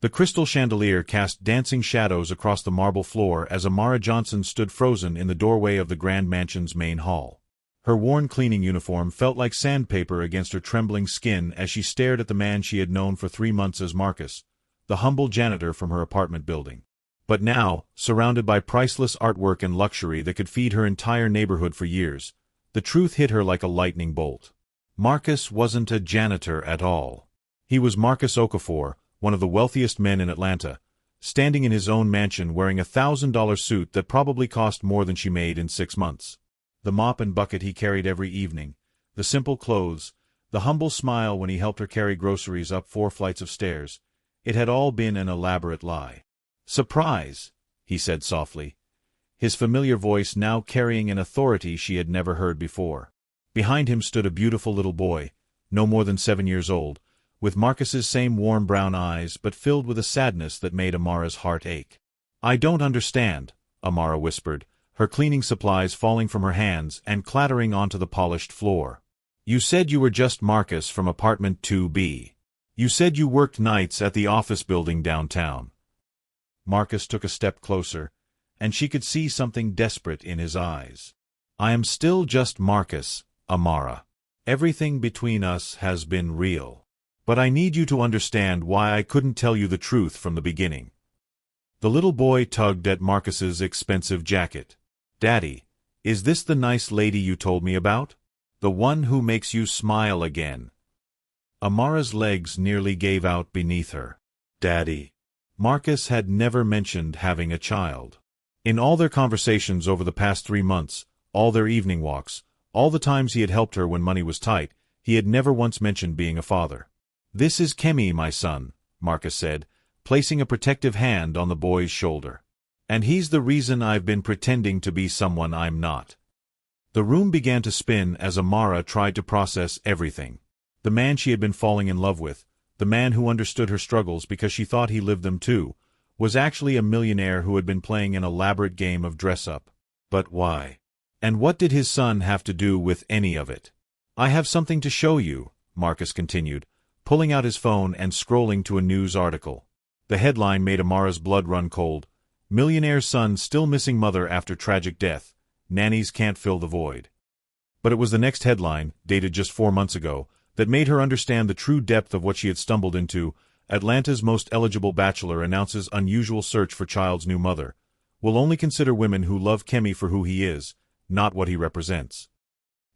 The crystal chandelier cast dancing shadows across the marble floor as Amara Johnson stood frozen in the doorway of the grand mansion's main hall. Her worn cleaning uniform felt like sandpaper against her trembling skin as she stared at the man she had known for 3 months as Marcus, the humble janitor from her apartment building. But now, surrounded by priceless artwork and luxury that could feed her entire neighborhood for years, the truth hit her like a lightning bolt. Marcus wasn't a janitor at all. He was Marcus Okafor, one of the wealthiest men in Atlanta, standing in his own mansion wearing a $1,000 suit that probably cost more than she made in 6 months. The mop and bucket he carried every evening, the simple clothes, the humble smile when he helped her carry groceries up 4 flights of stairs, it had all been an elaborate lie. "Surprise," he said softly, his familiar voice now carrying an authority she had never heard before. Behind him stood a beautiful little boy, no more than 7 years old, with Marcus's same warm brown eyes but filled with a sadness that made Amara's heart ache. "I don't understand," Amara whispered, her cleaning supplies falling from her hands and clattering onto the polished floor. "You said you were just Marcus from apartment 2B. You said you worked nights at the office building downtown." Marcus took a step closer, and she could see something desperate in his eyes. "I am still just Marcus, Amara. Everything between us has been real. But I need you to understand why I couldn't tell you the truth from the beginning." The little boy tugged at Marcus's expensive jacket. "Daddy, is this the nice lady you told me about? The one who makes you smile again?" Amara's legs nearly gave out beneath her. Daddy. Marcus had never mentioned having a child. In all their conversations over the past 3 months, all their evening walks, all the times he had helped her when money was tight, he had never once mentioned being a father. "This is Kemi, my son," Marcus said, placing a protective hand on the boy's shoulder. "And he's the reason I've been pretending to be someone I'm not." The room began to spin as Amara tried to process everything. The man she had been falling in love with, the man who understood her struggles because she thought he lived them too, was actually a millionaire who had been playing an elaborate game of dress-up. But why? And what did his son have to do with any of it? "I have something to show you," Marcus continued, pulling out his phone and scrolling to a news article. The headline made Amara's blood run cold. "Millionaire son still missing mother after tragic death. Nannies can't fill the void." But it was the next headline, dated just 4 months ago, that made her understand the true depth of what she had stumbled into. "Atlanta's most eligible bachelor announces unusual search for child's new mother. Will only consider women who love Kemi for who he is, not what he represents."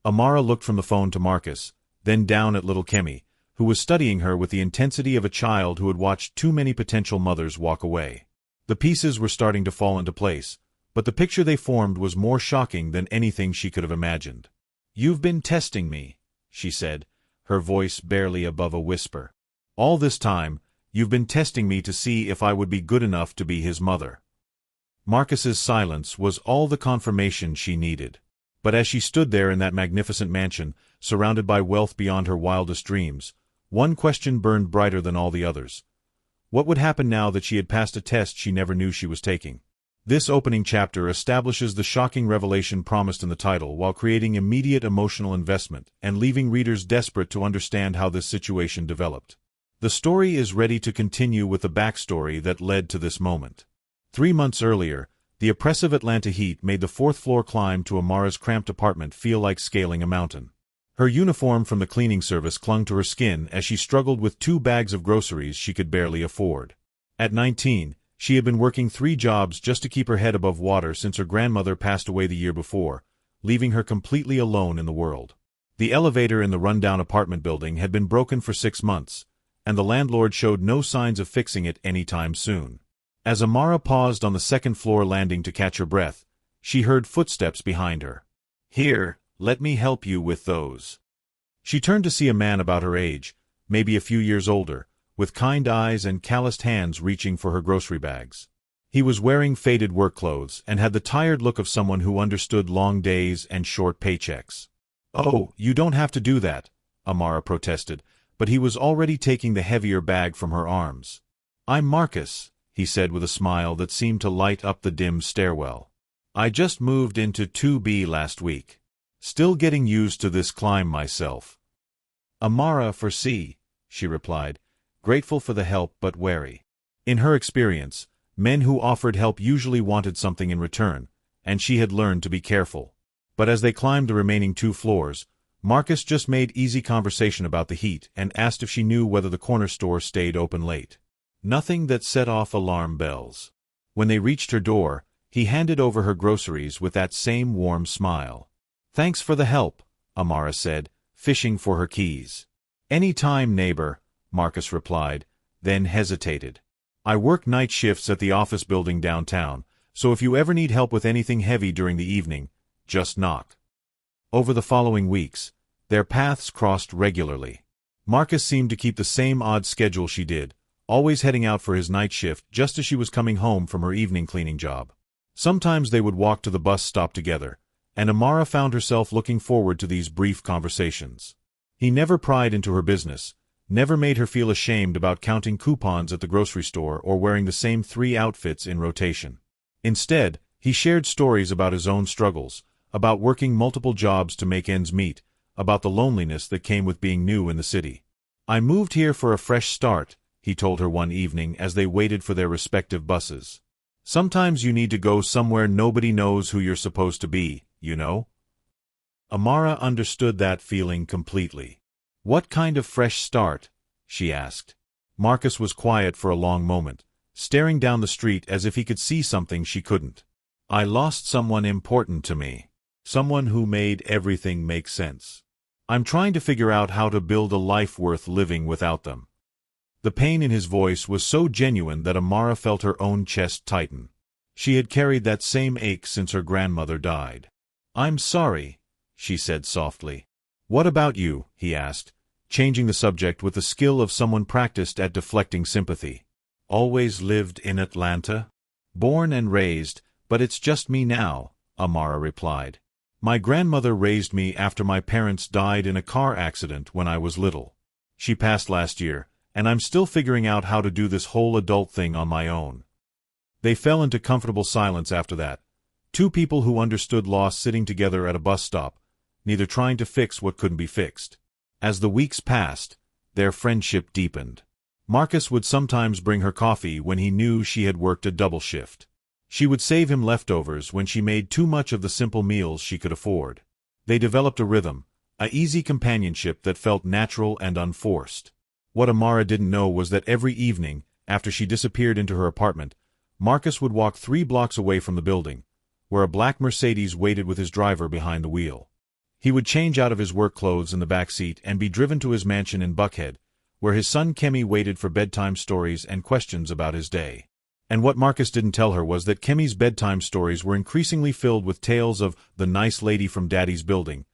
Amara looked from the phone to Marcus, then down at little Kemi, who was studying her with the intensity of a child who had watched too many potential mothers walk away. The pieces were starting to fall into place, but the picture they formed was more shocking than anything she could have imagined. "You've been testing me," she said, her voice barely above a whisper. "All this time, you've been testing me to see if I would be good enough to be his mother." Marcus's silence was all the confirmation she needed. But as she stood there in that magnificent mansion, surrounded by wealth beyond her wildest dreams, one question burned brighter than all the others. What would happen now that she had passed a test she never knew she was taking? This opening chapter establishes the shocking revelation promised in the title while creating immediate emotional investment and leaving readers desperate to understand how this situation developed. The story is ready to continue with the backstory that led to this moment. 3 months earlier, the oppressive Atlanta heat made the 4th-floor climb to Amara's cramped apartment feel like scaling a mountain. Her uniform from the cleaning service clung to her skin as she struggled with 2 bags of groceries she could barely afford. At 19, she had been working 3 jobs just to keep her head above water since her grandmother passed away the year before, leaving her completely alone in the world. The elevator in the rundown apartment building had been broken for 6 months, and the landlord showed no signs of fixing it anytime soon. As Amara paused on the 2nd-floor landing to catch her breath, she heard footsteps behind her. "Here, let me help you with those." She turned to see a man about her age, maybe a few years older, with kind eyes and calloused hands reaching for her grocery bags. He was wearing faded work clothes and had the tired look of someone who understood long days and short paychecks. "Oh, you don't have to do that," Amara protested, but he was already taking the heavier bag from her arms. "I'm Marcus," he said with a smile that seemed to light up the dim stairwell. "I just moved into 2B last week. Still getting used to this climb myself." "Amara for C," she replied, grateful for the help but wary. In her experience, men who offered help usually wanted something in return, and she had learned to be careful. But as they climbed the remaining 2 floors, Marcus just made easy conversation about the heat and asked if she knew whether the corner store stayed open late. Nothing that set off alarm bells. When they reached her door, he handed over her groceries with that same warm smile. "Thanks for the help," Amara said, fishing for her keys. "Any time, neighbor," Marcus replied, then hesitated. "I work night shifts at the office building downtown, so if you ever need help with anything heavy during the evening, just knock." Over the following weeks, their paths crossed regularly. Marcus seemed to keep the same odd schedule she did, always heading out for his night shift just as she was coming home from her evening cleaning job. Sometimes they would walk to the bus stop together, and Amara found herself looking forward to these brief conversations. He never pried into her business, never made her feel ashamed about counting coupons at the grocery store or wearing the same 3 outfits in rotation. Instead, he shared stories about his own struggles, about working multiple jobs to make ends meet, about the loneliness that came with being new in the city. "I moved here for a fresh start," he told her one evening as they waited for their respective buses. "Sometimes you need to go somewhere nobody knows who you're supposed to be, you know?" Amara understood that feeling completely. "What kind of fresh start?" she asked. Marcus was quiet for a long moment, staring down the street as if he could see something she couldn't. "I lost someone important to me. Someone who made everything make sense. I'm trying to figure out how to build a life worth living without them." The pain in his voice was so genuine that Amara felt her own chest tighten. She had carried that same ache since her grandmother died. "I'm sorry," she said softly. "What about you?" he asked, changing the subject with the skill of someone practiced at deflecting sympathy. "Always lived in Atlanta? Born and raised, but it's just me now," Amara replied. "My grandmother raised me after my parents died in a car accident when I was little. She passed last year, and I'm still figuring out how to do this whole adult thing on my own." They fell into comfortable silence after that, 2 people who understood loss sitting together at a bus stop, neither trying to fix what couldn't be fixed. As the weeks passed, their friendship deepened. Marcus would sometimes bring her coffee when he knew she had worked a double shift. She would save him leftovers when she made too much of the simple meals she could afford. They developed a rhythm, a easy companionship that felt natural and unforced. What Amara didn't know was that every evening, after she disappeared into her apartment, Marcus would walk 3 blocks away from the building, where a black Mercedes waited with his driver behind the wheel. He would change out of his work clothes in the back seat and be driven to his mansion in Buckhead, where his son Kemi waited for bedtime stories and questions about his day. And what Marcus didn't tell her was that Kemi's bedtime stories were increasingly filled with tales of the nice lady from Daddy's building,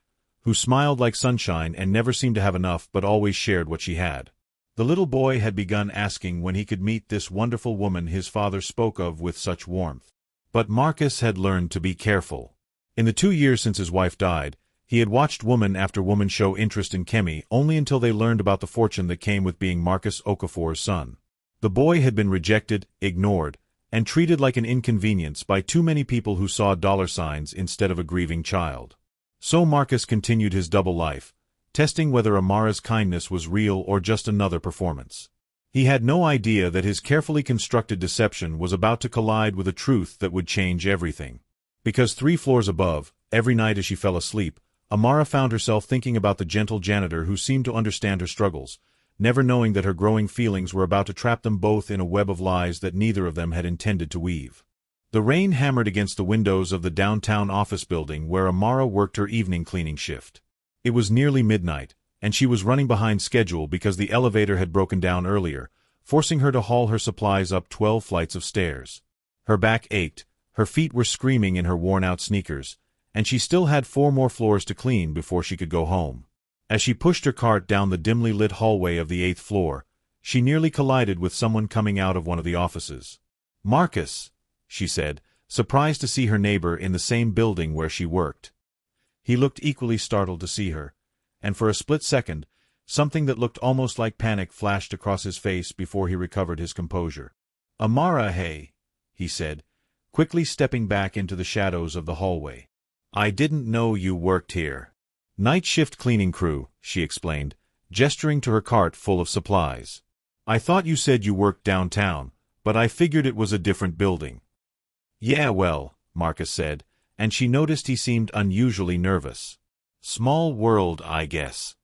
who smiled like sunshine and never seemed to have enough but always shared what she had. The little boy had begun asking when he could meet this wonderful woman his father spoke of with such warmth. But Marcus had learned to be careful. In the 2 years since his wife died, he had watched woman after woman show interest in Kemi only until they learned about the fortune that came with being Marcus Okafor's son. The boy had been rejected, ignored, and treated like an inconvenience by too many people who saw dollar signs instead of a grieving child. So Marcus continued his double life, testing whether Amara's kindness was real or just another performance. He had no idea that his carefully constructed deception was about to collide with a truth that would change everything. Because 3 floors above, every night as she fell asleep, Amara found herself thinking about the gentle janitor who seemed to understand her struggles, never knowing that her growing feelings were about to trap them both in a web of lies that neither of them had intended to weave. The rain hammered against the windows of the downtown office building where Amara worked her evening cleaning shift. It was nearly midnight, and she was running behind schedule because the elevator had broken down earlier, forcing her to haul her supplies up 12 flights of stairs. Her back ached, her feet were screaming in her worn-out sneakers, and she still had 4 more floors to clean before she could go home. As she pushed her cart down the dimly lit hallway of the 8th floor, she nearly collided with someone coming out of one of the offices. "Marcus," she said, surprised to see her neighbor in the same building where she worked. He looked equally startled to see her, and for a split second, something that looked almost like panic flashed across his face before he recovered his composure. "Amara, hey," he said, quickly stepping back into the shadows of the hallway. "I didn't know you worked here." "Night shift cleaning crew," she explained, gesturing to her cart full of supplies. "I thought you said you worked downtown, but I figured it was a different building. Yeah, well, Marcus said, and she noticed he seemed unusually nervous. Small world, I guess.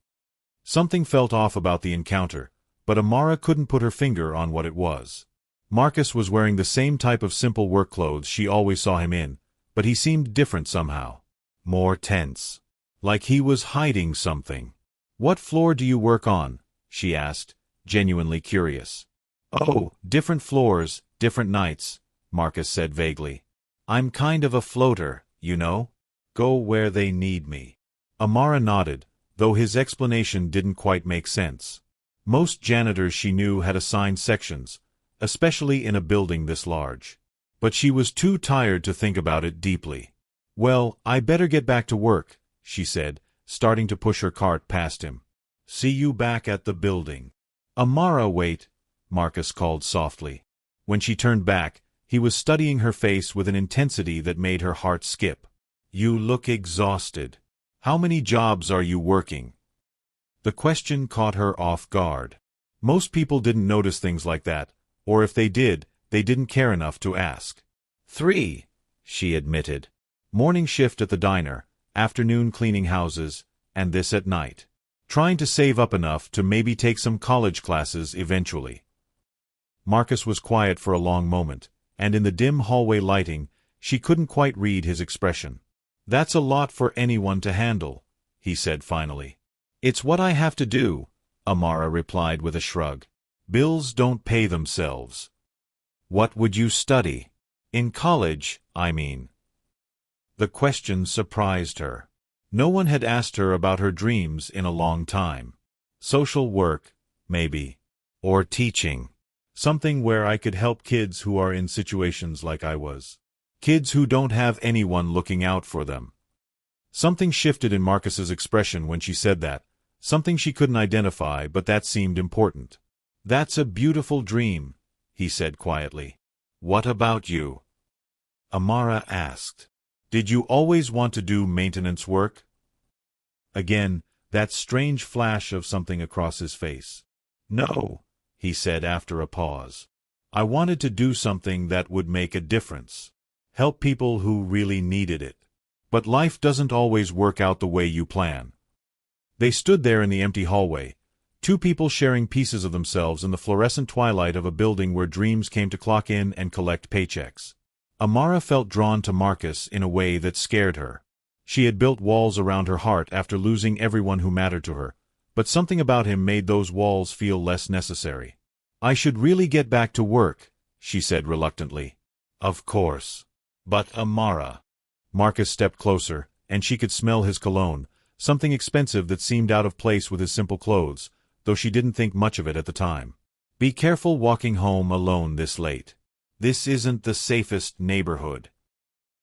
Something felt off about the encounter, but Amara couldn't put her finger on what it was. Marcus was wearing the same type of simple work clothes she always saw him in, but he seemed different somehow. More tense. Like he was hiding something. What floor do you work on? She asked, genuinely curious. Oh, different floors, different nights, Marcus said vaguely. I'm kind of a floater, you know? Go where they need me. Amara nodded, though his explanation didn't quite make sense. Most janitors she knew had assigned sections, especially in a building this large. But she was too tired to think about it deeply. Well, I better get back to work, she said, starting to push her cart past him. See you back at the building. Amara, wait, Marcus called softly. When she turned back, he was studying her face with an intensity that made her heart skip. You look exhausted. How many jobs are you working? The question caught her off guard. Most people didn't notice things like that, or if they did, they didn't care enough to ask. 3, she admitted. Morning shift at the diner, afternoon cleaning houses, and this at night. Trying to save up enough to maybe take some college classes eventually. Marcus was quiet for a long moment, and in the dim hallway lighting, she couldn't quite read his expression. That's a lot for anyone to handle, he said finally. It's what I have to do, Amara replied with a shrug. Bills don't pay themselves. What would you study? In college, I mean. The question surprised her. No one had asked her about her dreams in a long time. Social work, maybe. Or teaching. Something where I could help kids who are in situations like I was. Kids who don't have anyone looking out for them. Something shifted in Marcus's expression when she said that. Something she couldn't identify, but that seemed important. That's a beautiful dream, he said quietly. What about you? Amara asked. Did you always want to do maintenance work? Again, that strange flash of something across his face. No, he said after a pause. I wanted to do something that would make a difference. Help people who really needed it. But life doesn't always work out the way you plan. They stood there in the empty hallway, two people sharing pieces of themselves in the fluorescent twilight of a building where dreams came to clock in and collect paychecks. Amara felt drawn to Marcus in a way that scared her. She had built walls around her heart after losing everyone who mattered to her, but something about him made those walls feel less necessary. I should really get back to work, she said reluctantly. Of course. But Amara. Marcus stepped closer, and she could smell his cologne, something expensive that seemed out of place with his simple clothes, though she didn't think much of it at the time. Be careful walking home alone this late. This isn't the safest neighborhood.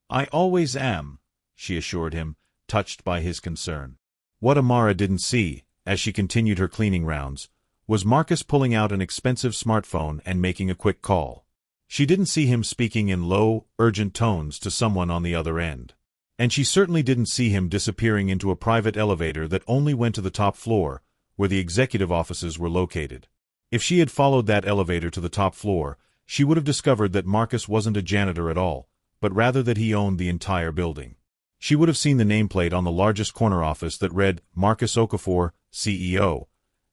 I always am, she assured him, touched by his concern. What Amara didn't see, as she continued her cleaning rounds, was Marcus pulling out an expensive smartphone and making a quick call. She didn't see him speaking in low, urgent tones to someone on the other end. And she certainly didn't see him disappearing into a private elevator that only went to the top floor, where the executive offices were located. If she had followed that elevator to the top floor, she would have discovered that Marcus wasn't a janitor at all, but rather that he owned the entire building. She would have seen the nameplate on the largest corner office that read Marcus Okafor, CEO,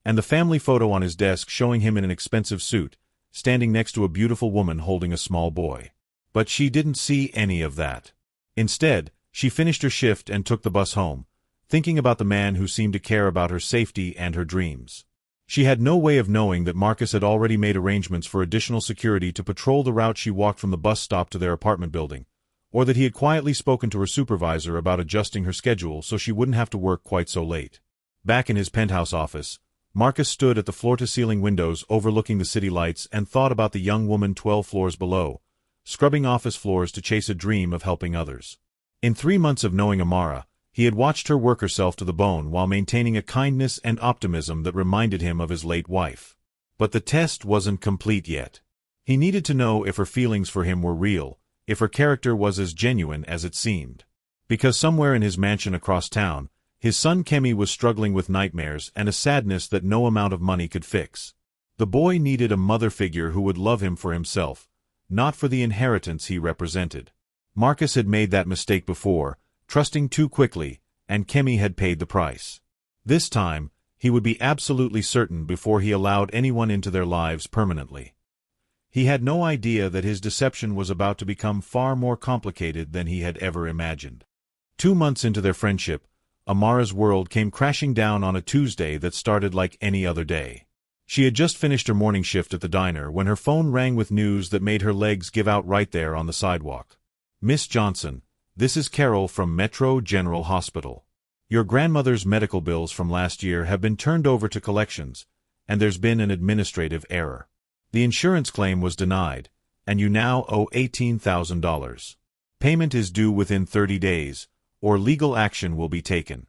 and the family photo on his desk showing him in an expensive suit, standing next to a beautiful woman holding a small boy. But she didn't see any of that. Instead, she finished her shift and took the bus home, thinking about the man who seemed to care about her safety and her dreams. She had no way of knowing that Marcus had already made arrangements for additional security to patrol the route she walked from the bus stop to their apartment building, or that he had quietly spoken to her supervisor about adjusting her schedule so she wouldn't have to work quite so late. Back in his penthouse office, Marcus stood at the floor-to-ceiling windows overlooking the city lights and thought about the young woman 12 floors below, scrubbing office floors to chase a dream of helping others. In 3 months of knowing Amara, he had watched her work herself to the bone while maintaining a kindness and optimism that reminded him of his late wife. But the test wasn't complete yet. He needed to know if her feelings for him were real, if her character was as genuine as it seemed. Because somewhere in his mansion across town, his son Kemi was struggling with nightmares and a sadness that no amount of money could fix. The boy needed a mother figure who would love him for himself, not for the inheritance he represented. Marcus had made that mistake before, trusting too quickly, and Kemi had paid the price. This time, he would be absolutely certain before he allowed anyone into their lives permanently. He had no idea that his deception was about to become far more complicated than he had ever imagined. 2 months into their friendship, Amara's world came crashing down on a Tuesday that started like any other day. She had just finished her morning shift at the diner when her phone rang with news that made her legs give out right there on the sidewalk. "Miss Johnson, this is Carol from Metro General Hospital. Your grandmother's medical bills from last year have been turned over to collections, and there's been an administrative error. The insurance claim was denied, and you now owe $18,000. Payment is due within 30 days, or legal action will be taken."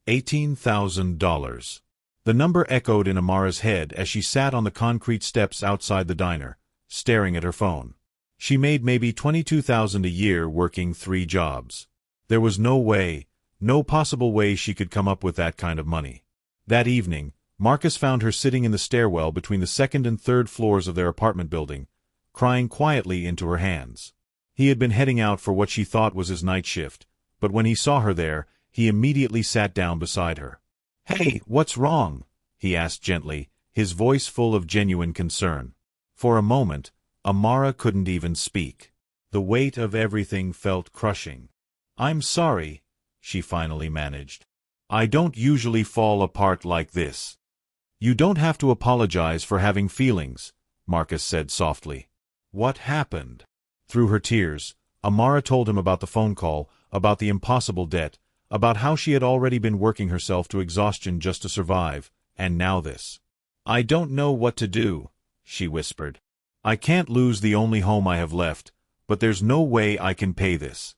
$18,000. The number echoed in Amara's head as she sat on the concrete steps outside the diner, staring at her phone. She made maybe $22,000 a year working 3 jobs. There was no way, no possible way she could come up with that kind of money. That evening, Marcus found her sitting in the stairwell between the 2nd and 3rd floors of their apartment building, crying quietly into her hands. He had been heading out for what she thought was his night shift, but when he saw her there, he immediately sat down beside her. "Hey, what's wrong?" he asked gently, his voice full of genuine concern. For a moment, Amara couldn't even speak. The weight of everything felt crushing. "I'm sorry," she finally managed. "I don't usually fall apart like this." "You don't have to apologize for having feelings," Marcus said softly. "What happened?" Through her tears, Amara told him about the phone call, about the impossible debt, about how she had already been working herself to exhaustion just to survive, and now this. "I don't know what to do," she whispered. "I can't lose the only home I have left, but there's no way I can pay this."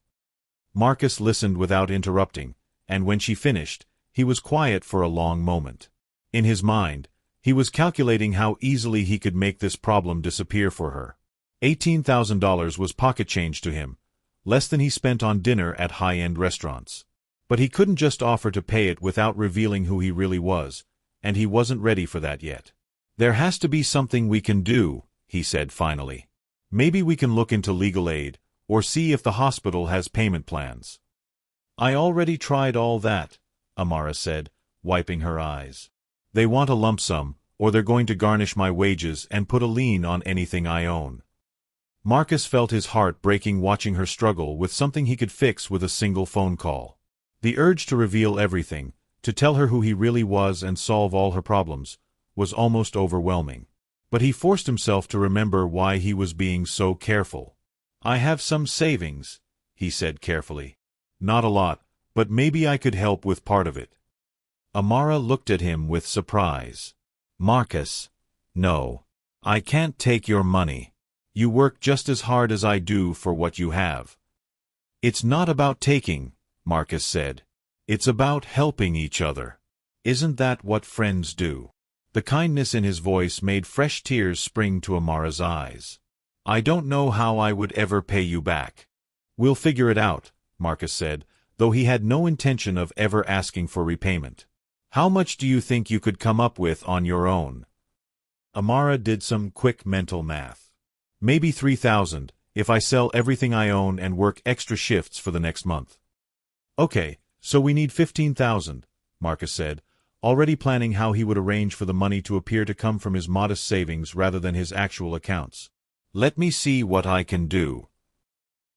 Marcus listened without interrupting, and when she finished, he was quiet for a long moment. In his mind, he was calculating how easily he could make this problem disappear for her. $18,000 was pocket change to him, less than he spent on dinner at high-end restaurants. But he couldn't just offer to pay it without revealing who he really was, and he wasn't ready for that yet. "There has to be something we can do," he said finally. "Maybe we can look into legal aid, or see if the hospital has payment plans." "I already tried all that," Amara said, wiping her eyes. "They want a lump sum, or they're going to garnish my wages and put a lien on anything I own." Marcus felt his heart breaking watching her struggle with something he could fix with a single phone call. The urge to reveal everything, to tell her who he really was and solve all her problems, was almost overwhelming. But he forced himself to remember why he was being so careful. "I have some savings," he said carefully. "Not a lot, but maybe I could help with part of it." Amara looked at him with surprise. "Marcus, no. I can't take your money. You work just as hard as I do for what you have." "It's not about taking," Marcus said. "It's about helping each other. Isn't that what friends do?" The kindness in his voice made fresh tears spring to Amara's eyes. "I don't know how I would ever pay you back." "We'll figure it out," Marcus said, though he had no intention of ever asking for repayment. "How much do you think you could come up with on your own?" Amara did some quick mental math. "Maybe 3,000, if I sell everything I own and work extra shifts for the next month." "Okay, so we need 15,000, Marcus said, already planning how he would arrange for the money to appear to come from his modest savings rather than his actual accounts. "Let me see what I can do."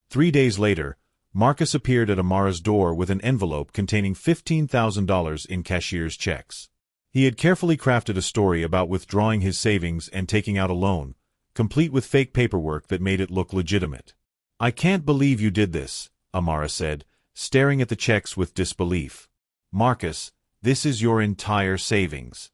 3 days later, Marcus appeared at Amara's door with an envelope containing $15,000 in cashier's checks. He had carefully crafted a story about withdrawing his savings and taking out a loan, complete with fake paperwork that made it look legitimate. "I can't believe you did this," Amara said, staring at the checks with disbelief. "Marcus, this is your entire savings."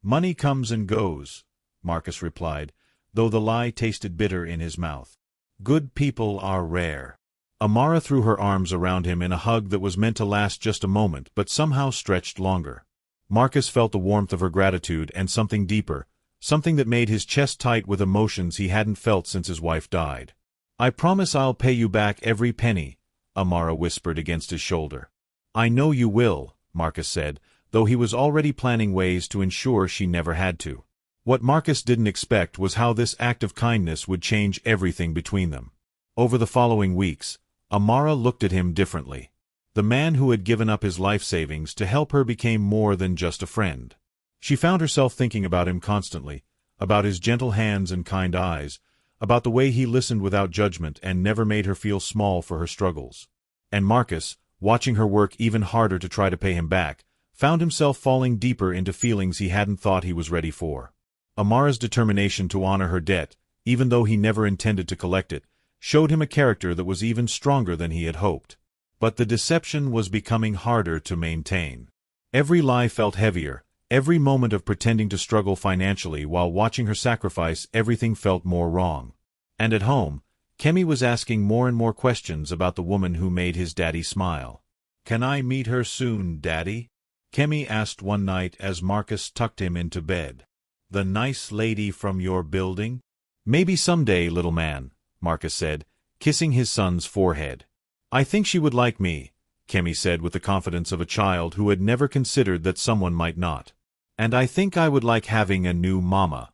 "Money comes and goes," Marcus replied, though the lie tasted bitter in his mouth. "Good people are rare." Amara threw her arms around him in a hug that was meant to last just a moment but somehow stretched longer. Marcus felt the warmth of her gratitude and something deeper, something that made his chest tight with emotions he hadn't felt since his wife died. "I promise I'll pay you back every penny," Amara whispered against his shoulder. "I know you will," Marcus said, though he was already planning ways to ensure she never had to. What Marcus didn't expect was how this act of kindness would change everything between them. Over the following weeks, Amara looked at him differently. The man who had given up his life savings to help her became more than just a friend. She found herself thinking about him constantly, about his gentle hands and kind eyes, about the way he listened without judgment and never made her feel small for her struggles. And Marcus, watching her work even harder to try to pay him back, found himself falling deeper into feelings he hadn't thought he was ready for. Amara's determination to honor her debt, even though he never intended to collect it, showed him a character that was even stronger than he had hoped. But the deception was becoming harder to maintain. Every lie felt heavier. Every moment of pretending to struggle financially while watching her sacrifice everything felt more wrong. And at home, Kemi was asking more and more questions about the woman who made his daddy smile. "Can I meet her soon, Daddy?" Kemi asked one night as Marcus tucked him into bed. "The nice lady from your building?" "Maybe someday, little man," Marcus said, kissing his son's forehead. "I think she would like me," Kemi said with the confidence of a child who had never considered that someone might not. "And I think I would like having a new mama."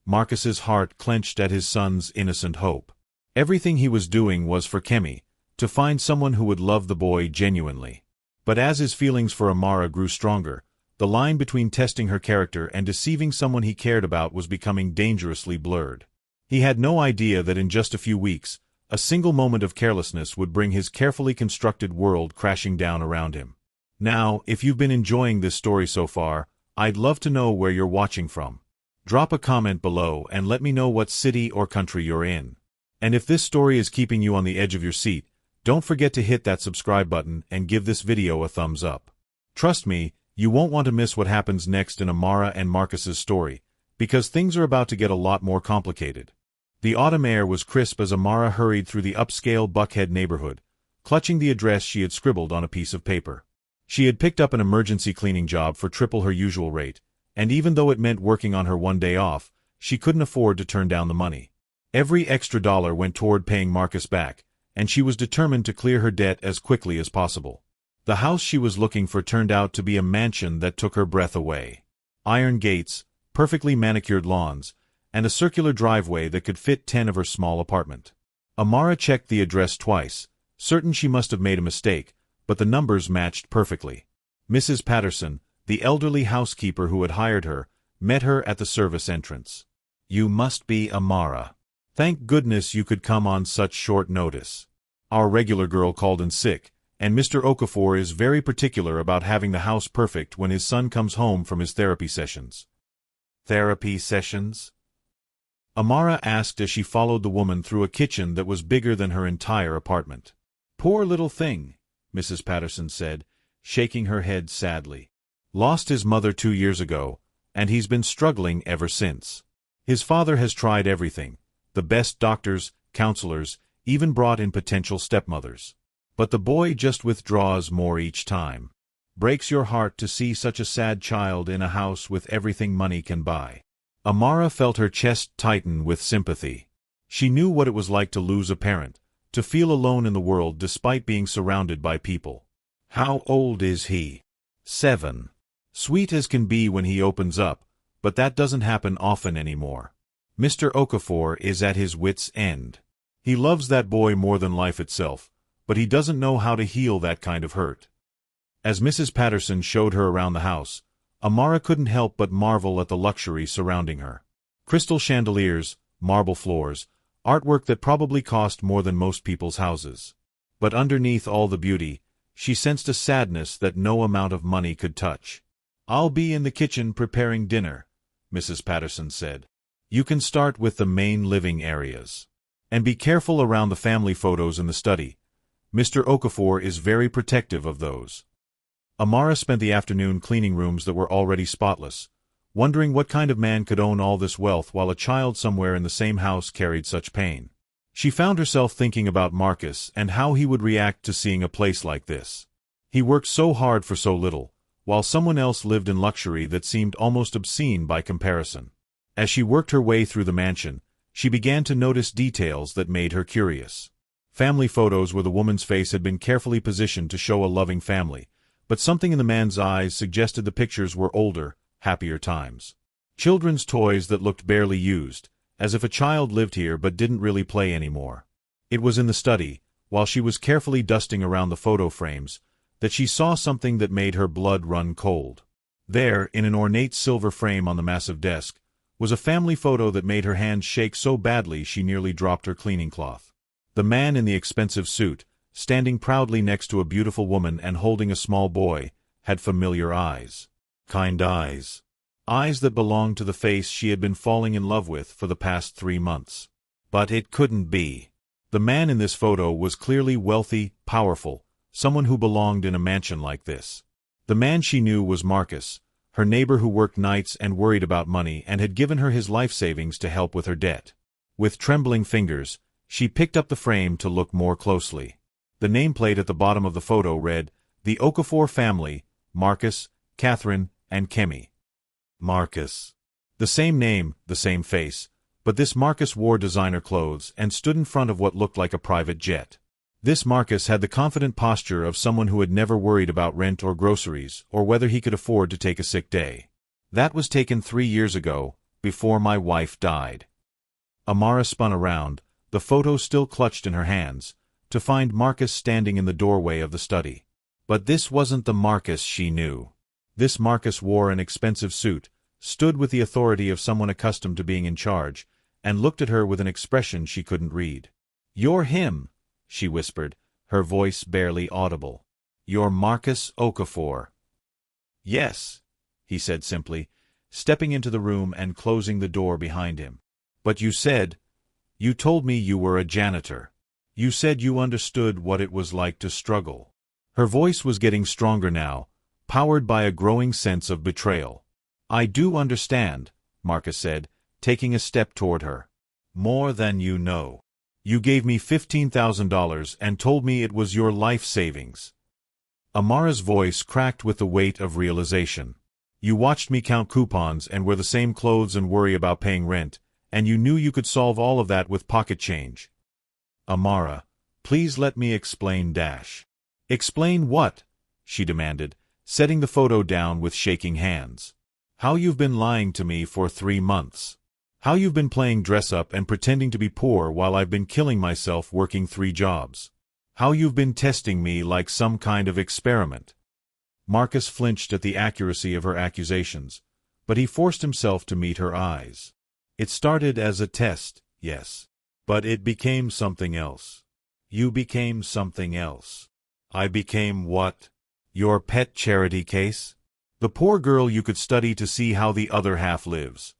Marcus's heart clenched at his son's innocent hope. Everything he was doing was for Kemi, to find someone who would love the boy genuinely. But as his feelings for Amara grew stronger, the line between testing her character and deceiving someone he cared about was becoming dangerously blurred. He had no idea that in just a few weeks, a single moment of carelessness would bring his carefully constructed world crashing down around him. Now, if you've been enjoying this story so far, I'd love to know where you're watching from. Drop a comment below and let me know what city or country you're in. And if this story is keeping you on the edge of your seat, don't forget to hit that subscribe button and give this video a thumbs up. Trust me, you won't want to miss what happens next in Amara and Marcus's story, because things are about to get a lot more complicated. The autumn air was crisp as Amara hurried through the upscale Buckhead neighborhood, clutching the address she had scribbled on a piece of paper. She had picked up an emergency cleaning job for triple her usual rate, and even though it meant working on her one day off, she couldn't afford to turn down the money. Every extra dollar went toward paying Marcus back, and she was determined to clear her debt as quickly as possible. The house she was looking for turned out to be a mansion that took her breath away. Iron gates, perfectly manicured lawns, and a circular driveway that could fit 10 of her small apartment. Amara checked the address twice, certain she must have made a mistake, but the numbers matched perfectly. Mrs. Patterson, the elderly housekeeper who had hired her, met her at the service entrance. "You must be Amara. Thank goodness you could come on such short notice. Our regular girl called in sick, and Mr. Okafor is very particular about having the house perfect when his son comes home from his therapy sessions." "Therapy sessions?" Amara asked as she followed the woman through a kitchen that was bigger than her entire apartment. "Poor little thing," Mrs. Patterson said, shaking her head sadly. "Lost his mother 2 years ago, and he's been struggling ever since. His father has tried everything, the best doctors, counselors, even brought in potential stepmothers. But the boy just withdraws more each time. Breaks your heart to see such a sad child in a house with everything money can buy." Amara felt her chest tighten with sympathy. She knew what it was like to lose a parent, to feel alone in the world despite being surrounded by people. "How old is he?" 7. Sweet as can be when he opens up, but that doesn't happen often anymore. Mr. Okafor is at his wit's end. He loves that boy more than life itself, but he doesn't know how to heal that kind of hurt. As Mrs. Patterson showed her around the house, Amara couldn't help but marvel at the luxury surrounding her. Crystal chandeliers, marble floors, artwork that probably cost more than most people's houses. But underneath all the beauty, she sensed a sadness that no amount of money could touch. "I'll be in the kitchen preparing dinner," Mrs. Patterson said. "You can start with the main living areas. And be careful around the family photos in the study. Mr. Okafor is very protective of those." Amara spent the afternoon cleaning rooms that were already spotless, wondering what kind of man could own all this wealth while a child somewhere in the same house carried such pain. She found herself thinking about Marcus and how he would react to seeing a place like this. He worked so hard for so little, while someone else lived in luxury that seemed almost obscene by comparison. As she worked her way through the mansion, she began to notice details that made her curious. Family photos where the woman's face had been carefully positioned to show a loving family, but something in the man's eyes suggested the pictures were older, happier times. Children's toys that looked barely used, as if a child lived here but didn't really play anymore. It was in the study, while she was carefully dusting around the photo frames, that she saw something that made her blood run cold. There, in an ornate silver frame on the massive desk, was a family photo that made her hands shake so badly she nearly dropped her cleaning cloth. The man in the expensive suit, standing proudly next to a beautiful woman and holding a small boy, had familiar eyes. Kind eyes. Eyes that belonged to the face she had been falling in love with for the past 3 months. But it couldn't be. The man in this photo was clearly wealthy, powerful, someone who belonged in a mansion like this. The man she knew was Marcus, her neighbor who worked nights and worried about money and had given her his life savings to help with her debt. With trembling fingers, she picked up the frame to look more closely. The nameplate at the bottom of the photo read, "The Okafor family, Marcus, Catherine, and Kemi." Marcus. The same name, the same face, but this Marcus wore designer clothes and stood in front of what looked like a private jet. This Marcus had the confident posture of someone who had never worried about rent or groceries or whether he could afford to take a sick day. That was taken 3 years ago, before my wife died. Amara spun around, the photo still clutched in her hands, to find Marcus standing in the doorway of the study. But this wasn't the Marcus she knew. This Marcus wore an expensive suit, stood with the authority of someone accustomed to being in charge, and looked at her with an expression she couldn't read. "You're him," she whispered, her voice barely audible. "You're Marcus Okafor." "Yes," he said simply, stepping into the room and closing the door behind him. "But you told me you were a janitor. You said you understood what it was like to struggle." Her voice was getting stronger now, powered by a growing sense of betrayal. "I do understand," Marcus said, taking a step toward her. "More than you know. You gave me $15,000 and told me it was your life savings." Amara's voice cracked with the weight of realization. "You watched me count coupons and wear the same clothes and worry about paying rent, and you knew you could solve all of that with pocket change." "Amara, please let me explain dash." "Explain what?" she demanded, setting the photo down with shaking hands. "How you've been lying to me for 3 months. How you've been playing dress-up and pretending to be poor while I've been killing myself working 3 jobs. How you've been testing me like some kind of experiment." Marcus flinched at the accuracy of her accusations, but he forced himself to meet her eyes. "It started as a test, yes. But it became something else. You became something else." "I became what? Your pet charity case? The poor girl you could study to see how the other half lives."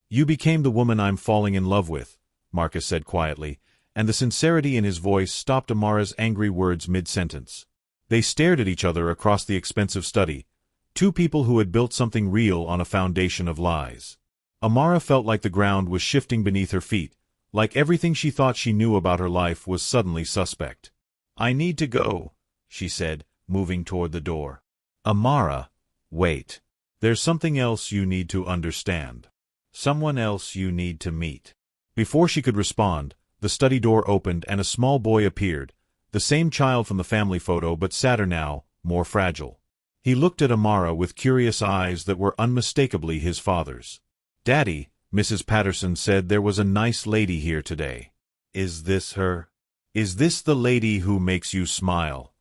"You became the woman I'm falling in love with," Marcus said quietly, and the sincerity in his voice stopped Amara's angry words mid-sentence. They stared at each other across the expensive study, 2 people who had built something real on a foundation of lies. Amara felt like the ground was shifting beneath her feet, like everything she thought she knew about her life was suddenly suspect. "I need to go," she said, moving toward the door. "Amara, wait. There's something else you need to understand. Someone else you need to meet." Before she could respond, the study door opened and a small boy appeared, the same child from the family photo but sadder now, more fragile. He looked at Amara with curious eyes that were unmistakably his father's. "Daddy, Mrs. Patterson said there was a nice lady here today. Is this her? Is this the lady who makes you smile?"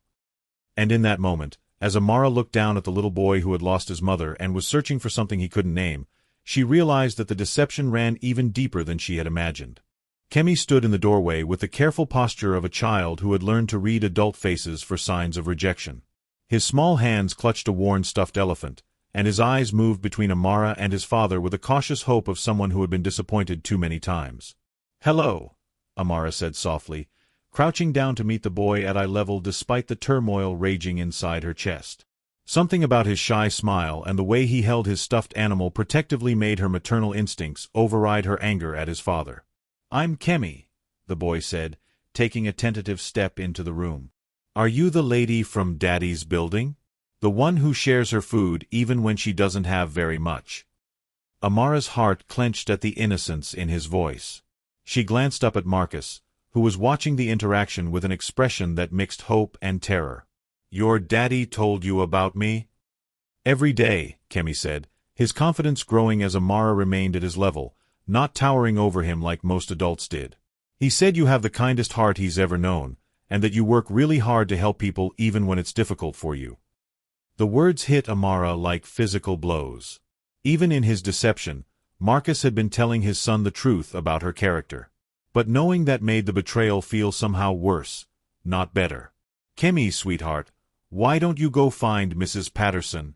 And in that moment, as Amara looked down at the little boy who had lost his mother and was searching for something he couldn't name, she realized that the deception ran even deeper than she had imagined. Kemi stood in the doorway with the careful posture of a child who had learned to read adult faces for signs of rejection. His small hands clutched a worn stuffed elephant, and his eyes moved between Amara and his father with the cautious hope of someone who had been disappointed too many times. "Hello," Amara said softly, crouching down to meet the boy at eye level despite the turmoil raging inside her chest. Something about his shy smile and the way he held his stuffed animal protectively made her maternal instincts override her anger at his father. "I'm Kemi," the boy said, taking a tentative step into the room. "Are you the lady from Daddy's building? The one who shares her food even when she doesn't have very much?" Amara's heart clenched at the innocence in his voice. She glanced up at Marcus, who was watching the interaction with an expression that mixed hope and terror. "Your daddy told you about me?" "Every day," Kemi said, his confidence growing as Amara remained at his level, not towering over him like most adults did. He said you have the kindest heart he's ever known, and that you work really hard to help people even when it's difficult for you. The words hit Amara like physical blows. Even in his deception, Marcus had been telling his son the truth about her character. But knowing that made the betrayal feel somehow worse, not better. "Kemi, sweetheart, why don't you go find Mrs. Patterson?"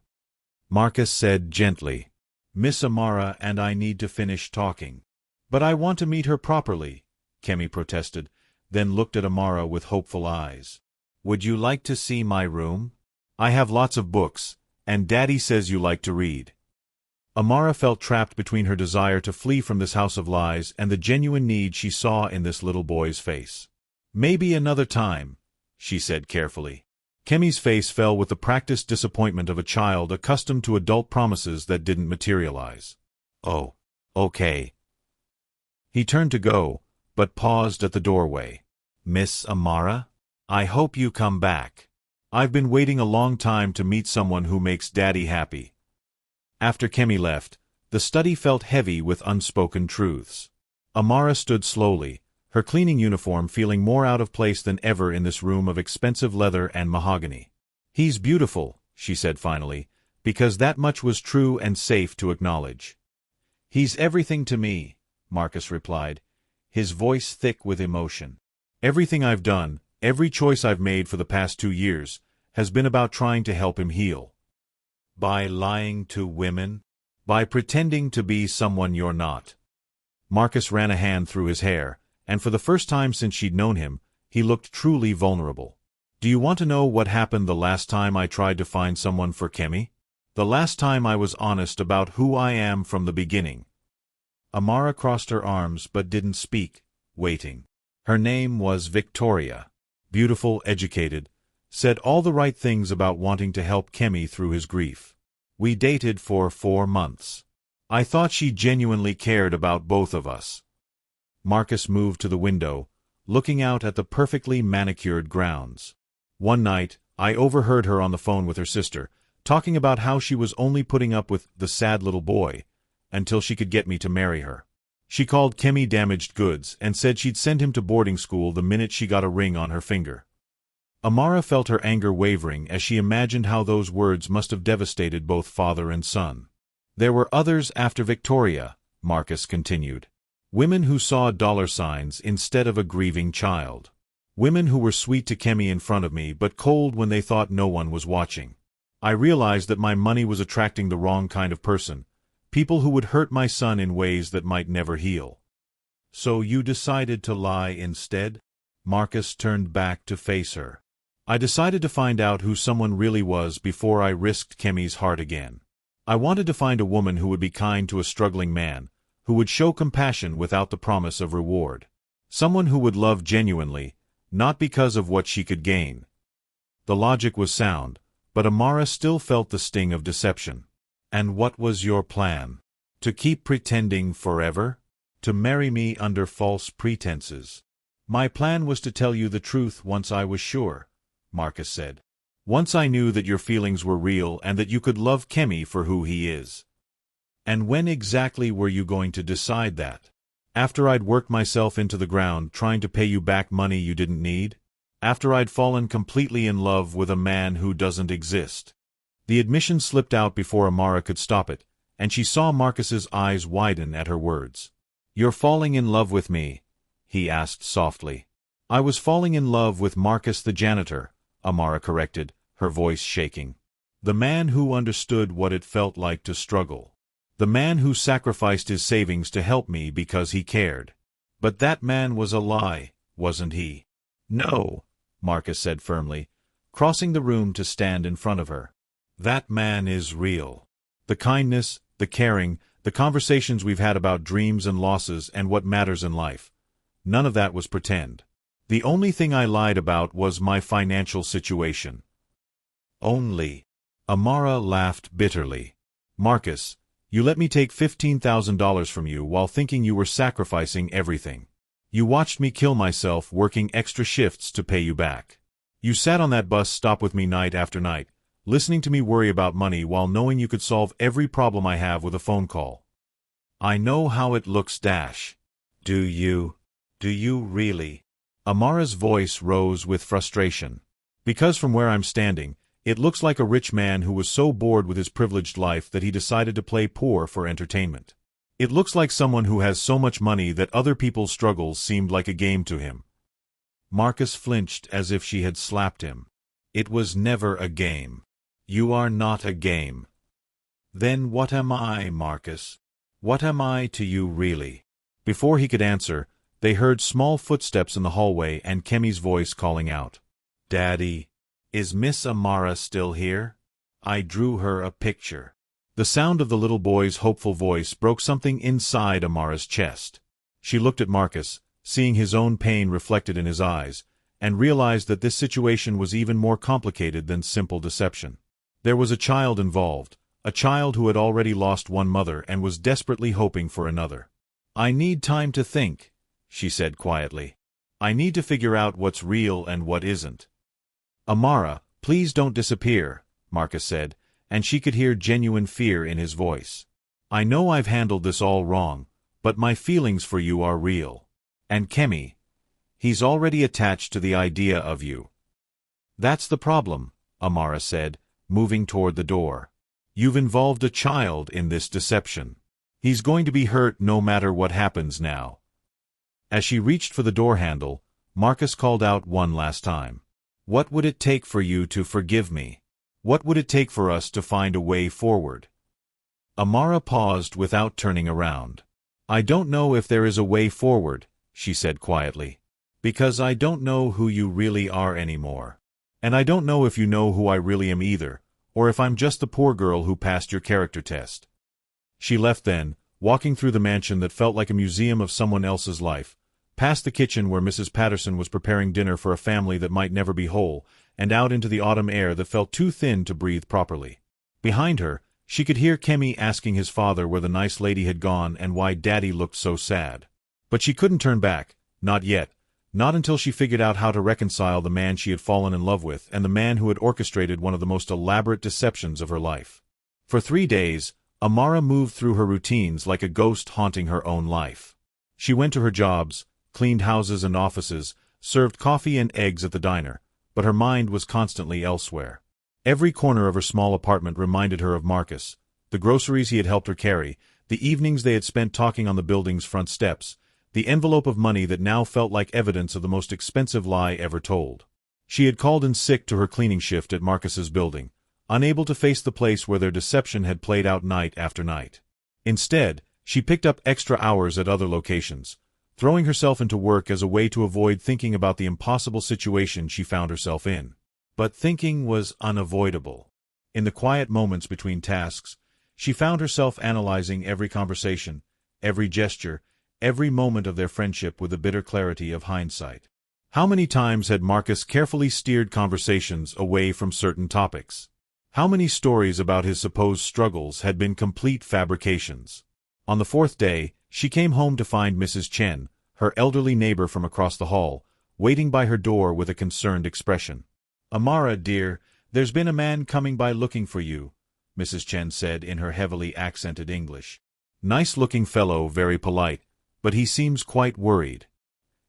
Marcus said gently. "Miss Amara and I need to finish talking." "But I want to meet her properly," Kemi protested, then looked at Amara with hopeful eyes. "Would you like to see my room? I have lots of books, and Daddy says you like to read." Amara felt trapped between her desire to flee from this house of lies and the genuine need she saw in this little boy's face. "Maybe another time," she said carefully. Kemi's face fell with the practiced disappointment of a child accustomed to adult promises that didn't materialize. "Oh, okay." He turned to go, but paused at the doorway. "Miss Amara? I hope you come back. I've been waiting a long time to meet someone who makes Daddy happy." After Kemi left, the study felt heavy with unspoken truths. Amara stood slowly, her cleaning uniform feeling more out of place than ever in this room of expensive leather and mahogany. "He's beautiful," she said finally, because that much was true and safe to acknowledge. "He's everything to me," Marcus replied, his voice thick with emotion. "Everything I've done, every choice I've made for the past 2 years, has been about trying to help him heal. By lying to women? By pretending to be someone you're not." Marcus ran a hand through his hair, and for the first time since she'd known him, he looked truly vulnerable. "Do you want to know what happened the last time I tried to find someone for Kemi? The last time I was honest about who I am from the beginning." Amara crossed her arms but didn't speak, waiting. Her name was Victoria. Beautiful, educated, said all the right things about wanting to help Kemi through his grief. "We dated for 4 months. I thought she genuinely cared about both of us." Marcus moved to the window, looking out at the perfectly manicured grounds. "One night, I overheard her on the phone with her sister, talking about how she was only putting up with the sad little boy until she could get me to marry her. She called Kemi damaged goods and said she'd send him to boarding school the minute she got a ring on her finger." Amara felt her anger wavering as she imagined how those words must have devastated both father and son. "There were others after Victoria," Marcus continued. "Women who saw dollar signs instead of a grieving child. Women who were sweet to Kemi in front of me but cold when they thought no one was watching. I realized that my money was attracting the wrong kind of person, people who would hurt my son in ways that might never heal." "So you decided to lie instead?" Marcus turned back to face her. "I decided to find out who someone really was before I risked Kemi's heart again. I wanted to find a woman who would be kind to a struggling man, who would show compassion without the promise of reward. Someone who would love genuinely, not because of what she could gain." The logic was sound, but Amara still felt the sting of deception. "And what was your plan? To keep pretending forever? To marry me under false pretenses?" "My plan was to tell you the truth once I was sure," Marcus said. "Once I knew that your feelings were real and that you could love Kemi for who he is." "And when exactly were you going to decide that? After I'd worked myself into the ground trying to pay you back money you didn't need? After I'd fallen completely in love with a man who doesn't exist?" The admission slipped out before Amara could stop it, and she saw Marcus's eyes widen at her words. "You're falling in love with me?" he asked softly. "I was falling in love with Marcus the janitor," Amara corrected, her voice shaking. "The man who understood what it felt like to struggle. The man who sacrificed his savings to help me because he cared. But that man was a lie, wasn't he?" "No," Marcus said firmly, crossing the room to stand in front of her. "That man is real. The kindness, the caring, the conversations we've had about dreams and losses and what matters in life. None of that was pretend. The only thing I lied about was my financial situation." "Only?" Amara laughed bitterly. "Marcus, you let me take $15,000 from you while thinking you were sacrificing everything. You watched me kill myself working extra shifts to pay you back. You sat on that bus stop with me night after night, listening to me worry about money while knowing you could solve every problem I have with a phone call. I know how it looks, Dash. Do you? Do you really? Amara's voice rose with frustration. Because from where I'm standing, it looks like a rich man who was so bored with his privileged life that he decided to play poor for entertainment. It looks like someone who has so much money that other people's struggles seemed like a game to him. Marcus flinched as if she had slapped him. It was never a game. You are not a game. Then what am I, Marcus? What am I to you really? Before he could answer, they heard small footsteps in the hallway and Kemi's voice calling out. Daddy, is Miss Amara still here? I drew her a picture. The sound of the little boy's hopeful voice broke something inside Amara's chest. She looked at Marcus, seeing his own pain reflected in his eyes, and realized that this situation was even more complicated than simple deception. There was a child involved, a child who had already lost one mother and was desperately hoping for another. I need time to think, she said quietly. I need to figure out what's real and what isn't. Amara, please don't disappear, Marcus said, and she could hear genuine fear in his voice. I know I've handled this all wrong, but my feelings for you are real. And Kemi, he's already attached to the idea of you. That's the problem, Amara said, moving toward the door. You've involved a child in this deception. He's going to be hurt no matter what happens now. As she reached for the door handle, Marcus called out one last time. What would it take for you to forgive me? What would it take for us to find a way forward? Amara paused without turning around. I don't know if there is a way forward, she said quietly. Because I don't know who you really are anymore. And I don't know if you know who I really am either, or if I'm just the poor girl who passed your character test. She left then, walking through the mansion that felt like a museum of someone else's life, past the kitchen where Mrs. Patterson was preparing dinner for a family that might never be whole, and out into the autumn air that felt too thin to breathe properly. Behind her, she could hear Kemi asking his father where the nice lady had gone and why Daddy looked so sad. But she couldn't turn back, not yet, not until she figured out how to reconcile the man she had fallen in love with and the man who had orchestrated one of the most elaborate deceptions of her life. For 3 days, Amara moved through her routines like a ghost haunting her own life. She went to her jobs, cleaned houses and offices, served coffee and eggs at the diner, but her mind was constantly elsewhere. Every corner of her small apartment reminded her of Marcus, the groceries he had helped her carry, the evenings they had spent talking on the building's front steps, the envelope of money that now felt like evidence of the most expensive lie ever told. She had called in sick to her cleaning shift at Marcus's building, unable to face the place where their deception had played out night after night. Instead, she picked up extra hours at other locations, throwing herself into work as a way to avoid thinking about the impossible situation she found herself in. But thinking was unavoidable. In the quiet moments between tasks, she found herself analyzing every conversation, every gesture, every moment of their friendship with the bitter clarity of hindsight. How many times had Marcus carefully steered conversations away from certain topics? How many stories about his supposed struggles had been complete fabrications? On the 4th day, she came home to find Mrs. Chen, her elderly neighbor from across the hall, waiting by her door with a concerned expression. Amara, dear, there's been a man coming by looking for you, Mrs. Chen said in her heavily accented English. Nice-looking fellow, very polite, but he seems quite worried.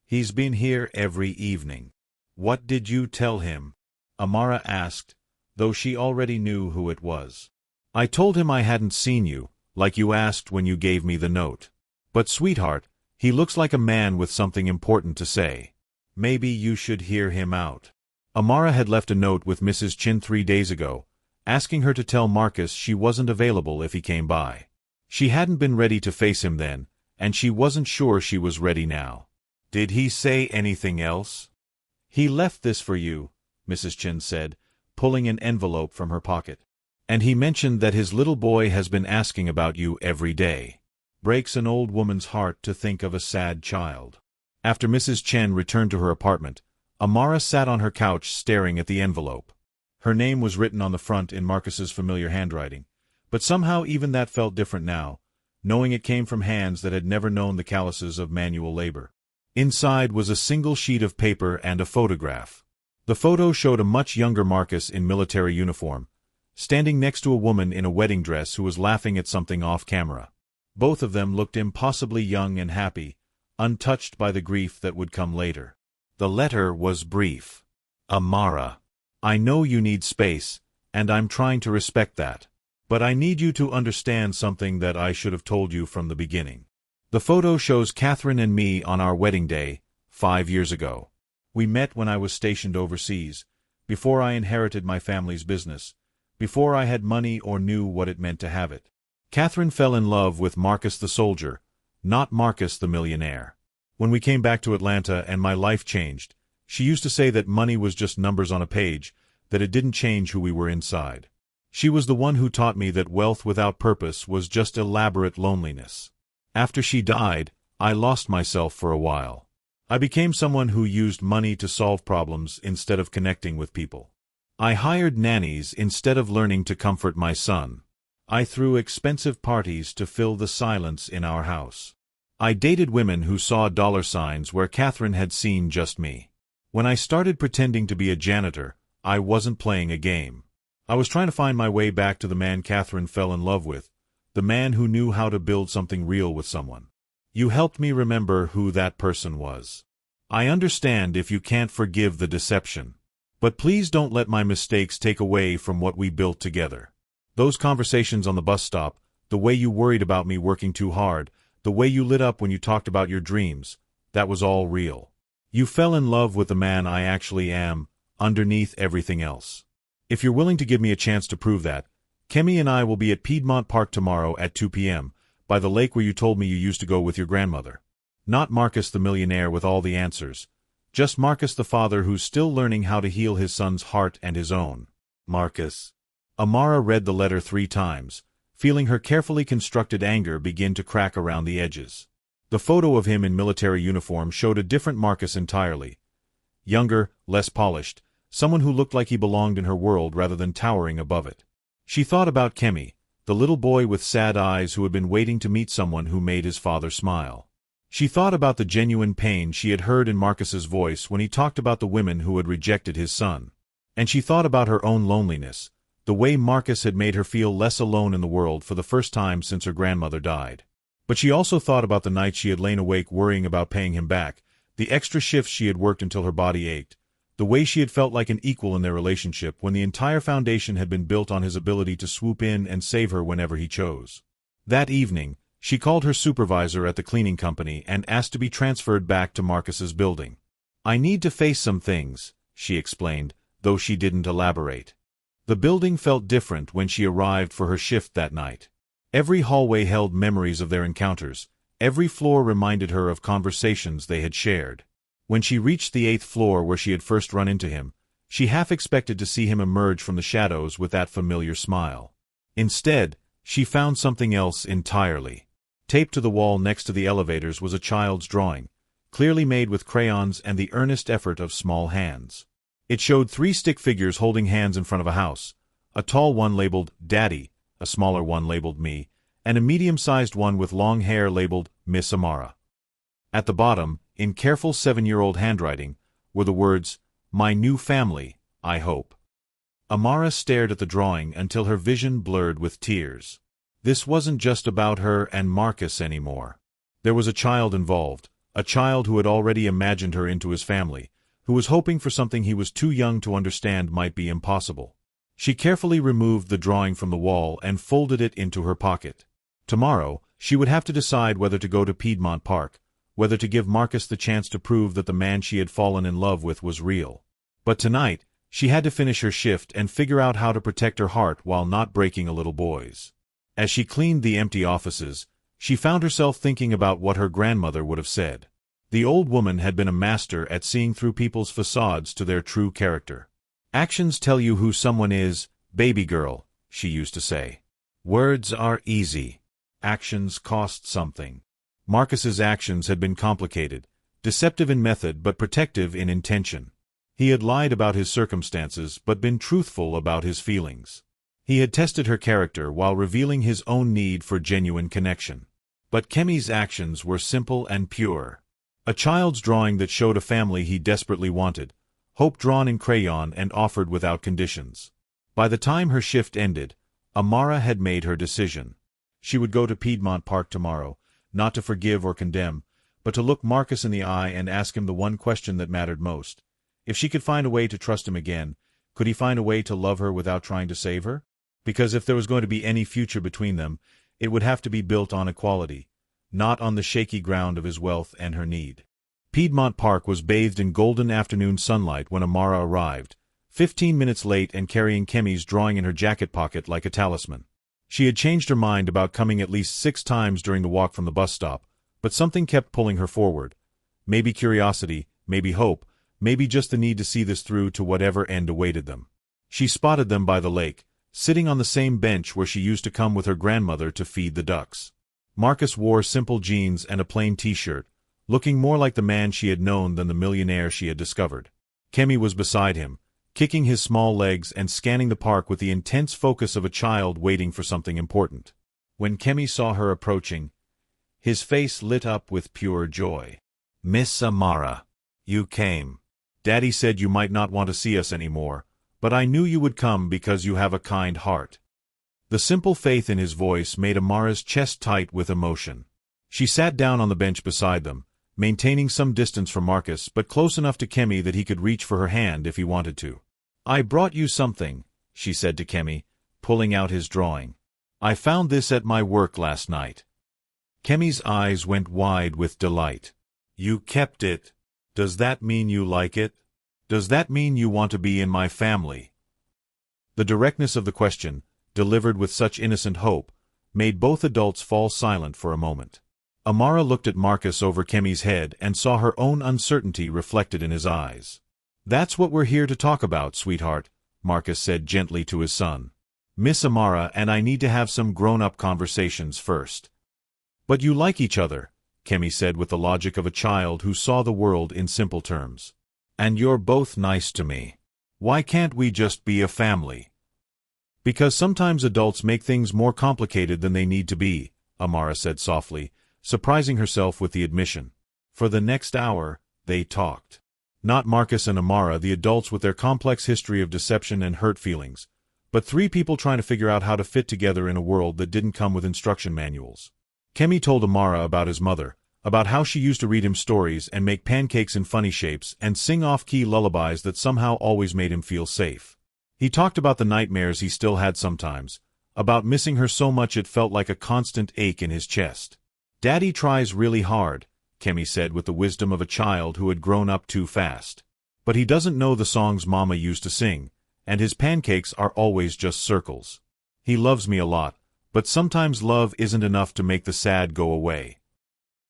He's been here every evening. What did you tell him? Amara asked, though she already knew who it was. I told him I hadn't seen you, like you asked when you gave me the note. But sweetheart, he looks like a man with something important to say. Maybe you should hear him out. Amara had left a note with Mrs. Chen 3 days ago, asking her to tell Marcus she wasn't available if he came by. She hadn't been ready to face him then, and she wasn't sure she was ready now. Did he say anything else? He left this for you, Mrs. Chen said, pulling an envelope from her pocket. And he mentioned that his little boy has been asking about you every day. Breaks an old woman's heart to think of a sad child. After Mrs. Chen returned to her apartment, Amara sat on her couch staring at the envelope. Her name was written on the front in Marcus's familiar handwriting, but somehow even that felt different now, knowing it came from hands that had never known the calluses of manual labor. Inside was a single sheet of paper and a photograph. The photo showed a much younger Marcus in military uniform, standing next to a woman in a wedding dress who was laughing at something off camera. Both of them looked impossibly young and happy, untouched by the grief that would come later. The letter was brief. Amara, I know you need space, and I'm trying to respect that. But I need you to understand something that I should have told you from the beginning. The photo shows Catherine and me on our wedding day, 5 years ago. We met when I was stationed overseas, before I inherited my family's business, before I had money or knew what it meant to have it. Catherine fell in love with Marcus the soldier, not Marcus the millionaire. When we came back to Atlanta and my life changed, she used to say that money was just numbers on a page, that it didn't change who we were inside. She was the one who taught me that wealth without purpose was just elaborate loneliness. After she died, I lost myself for a while. I became someone who used money to solve problems instead of connecting with people. I hired nannies instead of learning to comfort my son. I threw expensive parties to fill the silence in our house. I dated women who saw dollar signs where Catherine had seen just me. When I started pretending to be a janitor, I wasn't playing a game. I was trying to find my way back to the man Catherine fell in love with, the man who knew how to build something real with someone. You helped me remember who that person was. I understand if you can't forgive the deception. But please don't let my mistakes take away from what we built together. Those conversations on the bus stop, the way you worried about me working too hard, the way you lit up when you talked about your dreams, that was all real. You fell in love with the man I actually am, underneath everything else. If you're willing to give me a chance to prove that, Kemi and I will be at Piedmont Park tomorrow at 2 p.m., by the lake where you told me you used to go with your grandmother. Not Marcus the millionaire with all the answers. Just Marcus the father who's still learning how to heal his son's heart and his own. Marcus. Amara read the letter 3 times, feeling her carefully constructed anger begin to crack around the edges. The photo of him in military uniform showed a different Marcus entirely. Younger, less polished, someone who looked like he belonged in her world rather than towering above it. She thought about Kemi, the little boy with sad eyes who had been waiting to meet someone who made his father smile. She thought about the genuine pain she had heard in Marcus's voice when he talked about the women who had rejected his son. And she thought about her own loneliness, the way Marcus had made her feel less alone in the world for the first time since her grandmother died. But she also thought about the nights she had lain awake worrying about paying him back, the extra shifts she had worked until her body ached, the way she had felt like an equal in their relationship when the entire foundation had been built on his ability to swoop in and save her whenever he chose. That evening, she called her supervisor at the cleaning company and asked to be transferred back to Marcus's building. I need to face some things, she explained, though she didn't elaborate. The building felt different when she arrived for her shift that night. Every hallway held memories of their encounters, every floor reminded her of conversations they had shared. When she reached the 8th floor where she had first run into him, she half expected to see him emerge from the shadows with that familiar smile. Instead, she found something else entirely. Taped to the wall next to the elevators was a child's drawing, clearly made with crayons and the earnest effort of small hands. It showed 3 stick figures holding hands in front of a house, a tall one labeled Daddy, a smaller one labeled Me, and a medium-sized one with long hair labeled Miss Amara. At the bottom, in careful 7-year-old handwriting, were the words, "My new family, I hope." Amara stared at the drawing until her vision blurred with tears. This wasn't just about her and Marcus anymore. There was a child involved, a child who had already imagined her into his family, who was hoping for something he was too young to understand might be impossible. She carefully removed the drawing from the wall and folded it into her pocket. Tomorrow, she would have to decide whether to go to Piedmont Park, whether to give Marcus the chance to prove that the man she had fallen in love with was real. But tonight, she had to finish her shift and figure out how to protect her heart while not breaking a little boy's. As she cleaned the empty offices, she found herself thinking about what her grandmother would have said. The old woman had been a master at seeing through people's facades to their true character. "Actions tell you who someone is, baby girl," she used to say. "Words are easy. Actions cost something." Marcus's actions had been complicated, deceptive in method but protective in intention. He had lied about his circumstances but been truthful about his feelings. He had tested her character while revealing his own need for genuine connection. But Kemi's actions were simple and pure. A child's drawing that showed a family he desperately wanted, hope drawn in crayon and offered without conditions. By the time her shift ended, Amara had made her decision. She would go to Piedmont Park tomorrow, not to forgive or condemn, but to look Marcus in the eye and ask him the one question that mattered most. If she could find a way to trust him again, could he find a way to love her without trying to save her? Because if there was going to be any future between them, it would have to be built on equality, not on the shaky ground of his wealth and her need. Piedmont Park was bathed in golden afternoon sunlight when Amara arrived, 15 minutes late and carrying Kemi's drawing in her jacket pocket like a talisman. She had changed her mind about coming at least 6 times during the walk from the bus stop, but something kept pulling her forward. Maybe curiosity, maybe hope, maybe just the need to see this through to whatever end awaited them. She spotted them by the lake, sitting on the same bench where she used to come with her grandmother to feed the ducks. Marcus wore simple jeans and a plain t-shirt, looking more like the man she had known than the millionaire she had discovered. Kemi was beside him, kicking his small legs and scanning the park with the intense focus of a child waiting for something important. When Kemi saw her approaching, his face lit up with pure joy. "Miss Amara, you came. Daddy said you might not want to see us anymore, but I knew you would come because you have a kind heart." The simple faith in his voice made Amara's chest tight with emotion. She sat down on the bench beside them, maintaining some distance from Marcus but close enough to Kemi that he could reach for her hand if he wanted to. "I brought you something," she said to Kemi, pulling out his drawing. "I found this at my work last night." Kemi's eyes went wide with delight. "You kept it. Does that mean you like it? Does that mean you want to be in my family?" The directness of the question, delivered with such innocent hope, made both adults fall silent for a moment. Amara looked at Marcus over Kemi's head and saw her own uncertainty reflected in his eyes. "That's what we're here to talk about, sweetheart," Marcus said gently to his son. "Miss Amara and I need to have some grown-up conversations first." "But you like each other," Kemi said with the logic of a child who saw the world in simple terms. "And you're both nice to me. Why can't we just be a family?" "Because sometimes adults make things more complicated than they need to be," Amara said softly, surprising herself with the admission. For the next hour, they talked. Not Marcus and Amara, the adults with their complex history of deception and hurt feelings, but 3 people trying to figure out how to fit together in a world that didn't come with instruction manuals. Kemi told Amara about his mother, about how she used to read him stories and make pancakes in funny shapes and sing off-key lullabies that somehow always made him feel safe. He talked about the nightmares he still had sometimes, about missing her so much it felt like a constant ache in his chest. "Daddy tries really hard," Kemi said with the wisdom of a child who had grown up too fast. "But he doesn't know the songs Mama used to sing, and his pancakes are always just circles. He loves me a lot, but sometimes love isn't enough to make the sad go away."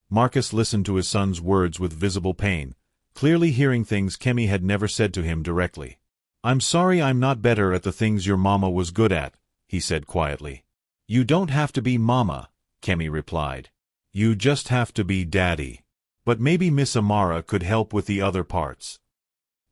Marcus listened to his son's words with visible pain, clearly hearing things Kemi had never said to him directly. "I'm sorry I'm not better at the things your mama was good at," he said quietly. "You don't have to be Mama," Kemi replied. "You just have to be Daddy. But maybe Miss Amara could help with the other parts."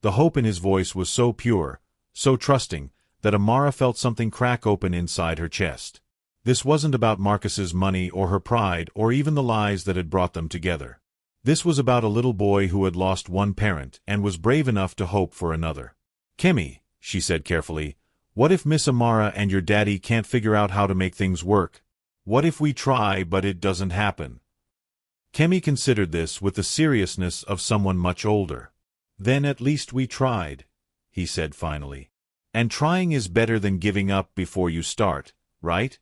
The hope in his voice was so pure, so trusting, that Amara felt something crack open inside her chest. This wasn't about Marcus's money or her pride or even the lies that had brought them together. This was about a little boy who had lost one parent and was brave enough to hope for another. "Kemi," she said carefully, "what if Miss Amara and your daddy can't figure out how to make things work? What if we try but it doesn't happen?" Kemi considered this with the seriousness of someone much older. "Then at least we tried," he said finally. "And trying is better than giving up before you start, right?"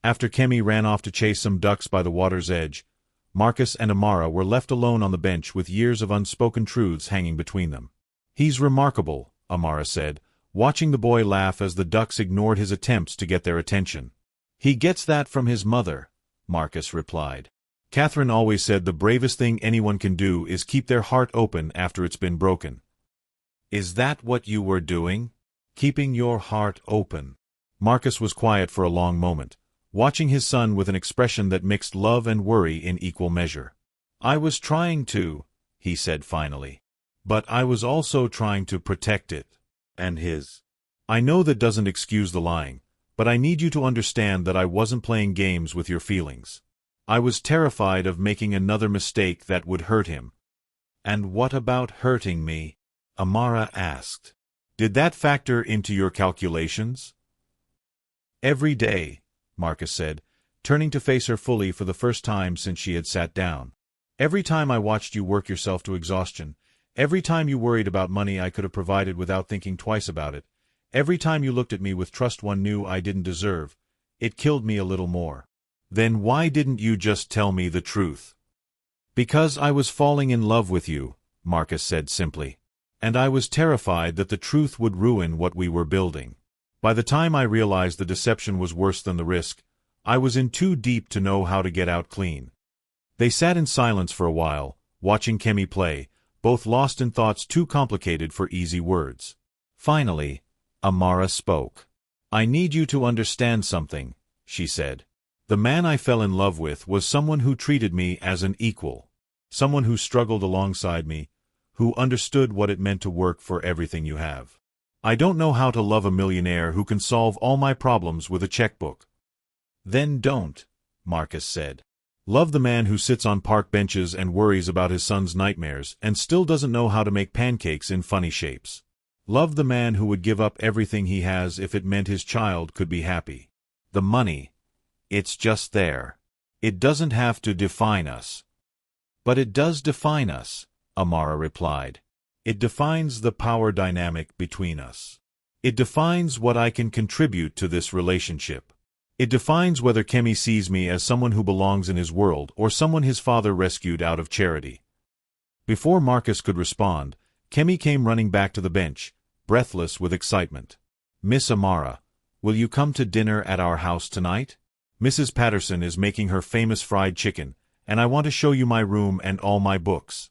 After Kemi ran off to chase some ducks by the water's edge, Marcus and Amara were left alone on the bench with years of unspoken truths hanging between them. "He's remarkable," Amara said, watching the boy laugh as the ducks ignored his attempts to get their attention. "He gets that from his mother," Marcus replied. "Catherine always said the bravest thing anyone can do is keep their heart open after it's been broken." "Is that what you were doing? Keeping your heart open?" Marcus was quiet for a long moment, watching his son with an expression that mixed love and worry in equal measure. "I was trying to," he said finally. "But I was also trying to protect it. And his. I know that doesn't excuse the lying, but I need you to understand that I wasn't playing games with your feelings. I was terrified of making another mistake that would hurt him." "And what about hurting me?" Amara asked. Did that factor into your calculations? Every day, Marcus said, turning to face her fully for the first time since she had sat down. Every time I watched you work yourself to exhaustion, every time you worried about money I could have provided without thinking twice about it, every time you looked at me with trust one knew I didn't deserve, it killed me a little more. Then why didn't you just tell me the truth? Because I was falling in love with you, Marcus said simply. And I was terrified that the truth would ruin what we were building. By the time I realized the deception was worse than the risk, I was in too deep to know how to get out clean. They sat in silence for a while, watching Kemi play, both lost in thoughts too complicated for easy words. Finally, Amara spoke. I need you to understand something, she said. The man I fell in love with was someone who treated me as an equal, someone who struggled alongside me, who understood what it meant to work for everything you have. I don't know how to love a millionaire who can solve all my problems with a checkbook. Then don't, Marcus said. Love the man who sits on park benches and worries about his son's nightmares and still doesn't know how to make pancakes in funny shapes. Love the man who would give up everything he has if it meant his child could be happy. The money, it's just there. It doesn't have to define us. But it does define us, Amara replied. It defines the power dynamic between us. It defines what I can contribute to this relationship. It defines whether Kemi sees me as someone who belongs in his world or someone his father rescued out of charity. Before Marcus could respond, Kemi came running back to the bench, breathless with excitement. Miss Amara, will you come to dinner at our house tonight? Mrs. Patterson is making her famous fried chicken, and I want to show you my room and all my books.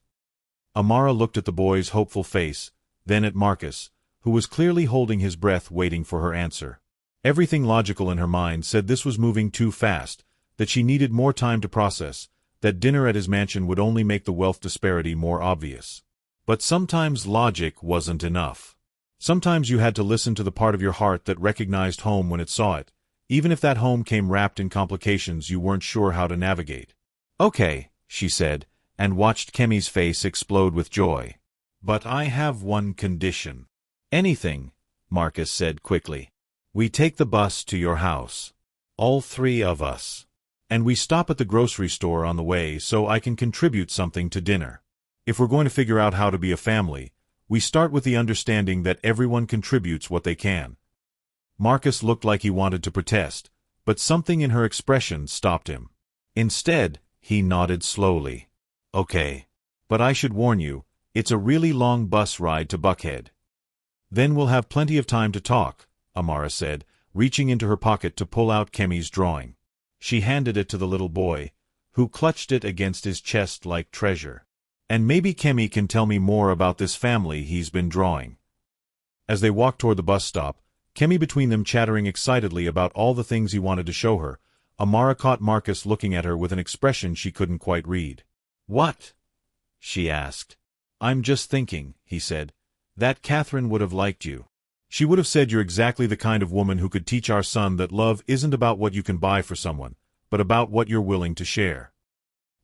Amara looked at the boy's hopeful face, then at Marcus, who was clearly holding his breath waiting for her answer. Everything logical in her mind said this was moving too fast, that she needed more time to process, that dinner at his mansion would only make the wealth disparity more obvious. But sometimes logic wasn't enough. Sometimes you had to listen to the part of your heart that recognized home when it saw it, even if that home came wrapped in complications you weren't sure how to navigate. Okay, she said, and watched Kemi's face explode with joy. But I have one condition. Anything, Marcus said quickly. We take the bus to your house. All three of us. And we stop at the grocery store on the way so I can contribute something to dinner. If we're going to figure out how to be a family, we start with the understanding that everyone contributes what they can. Marcus looked like he wanted to protest, but something in her expression stopped him. Instead, he nodded slowly. Okay. But I should warn you, it's a really long bus ride to Buckhead. Then we'll have plenty of time to talk, Amara said, reaching into her pocket to pull out Kemi's drawing. She handed it to the little boy, who clutched it against his chest like treasure. And maybe Kemi can tell me more about this family he's been drawing. As they walked toward the bus stop, Kemi between them chattering excitedly about all the things he wanted to show her, Amara caught Marcus looking at her with an expression she couldn't quite read. What? She asked. I'm just thinking, he said, that Catherine would have liked you. She would have said you're exactly the kind of woman who could teach our son that love isn't about what you can buy for someone, but about what you're willing to share.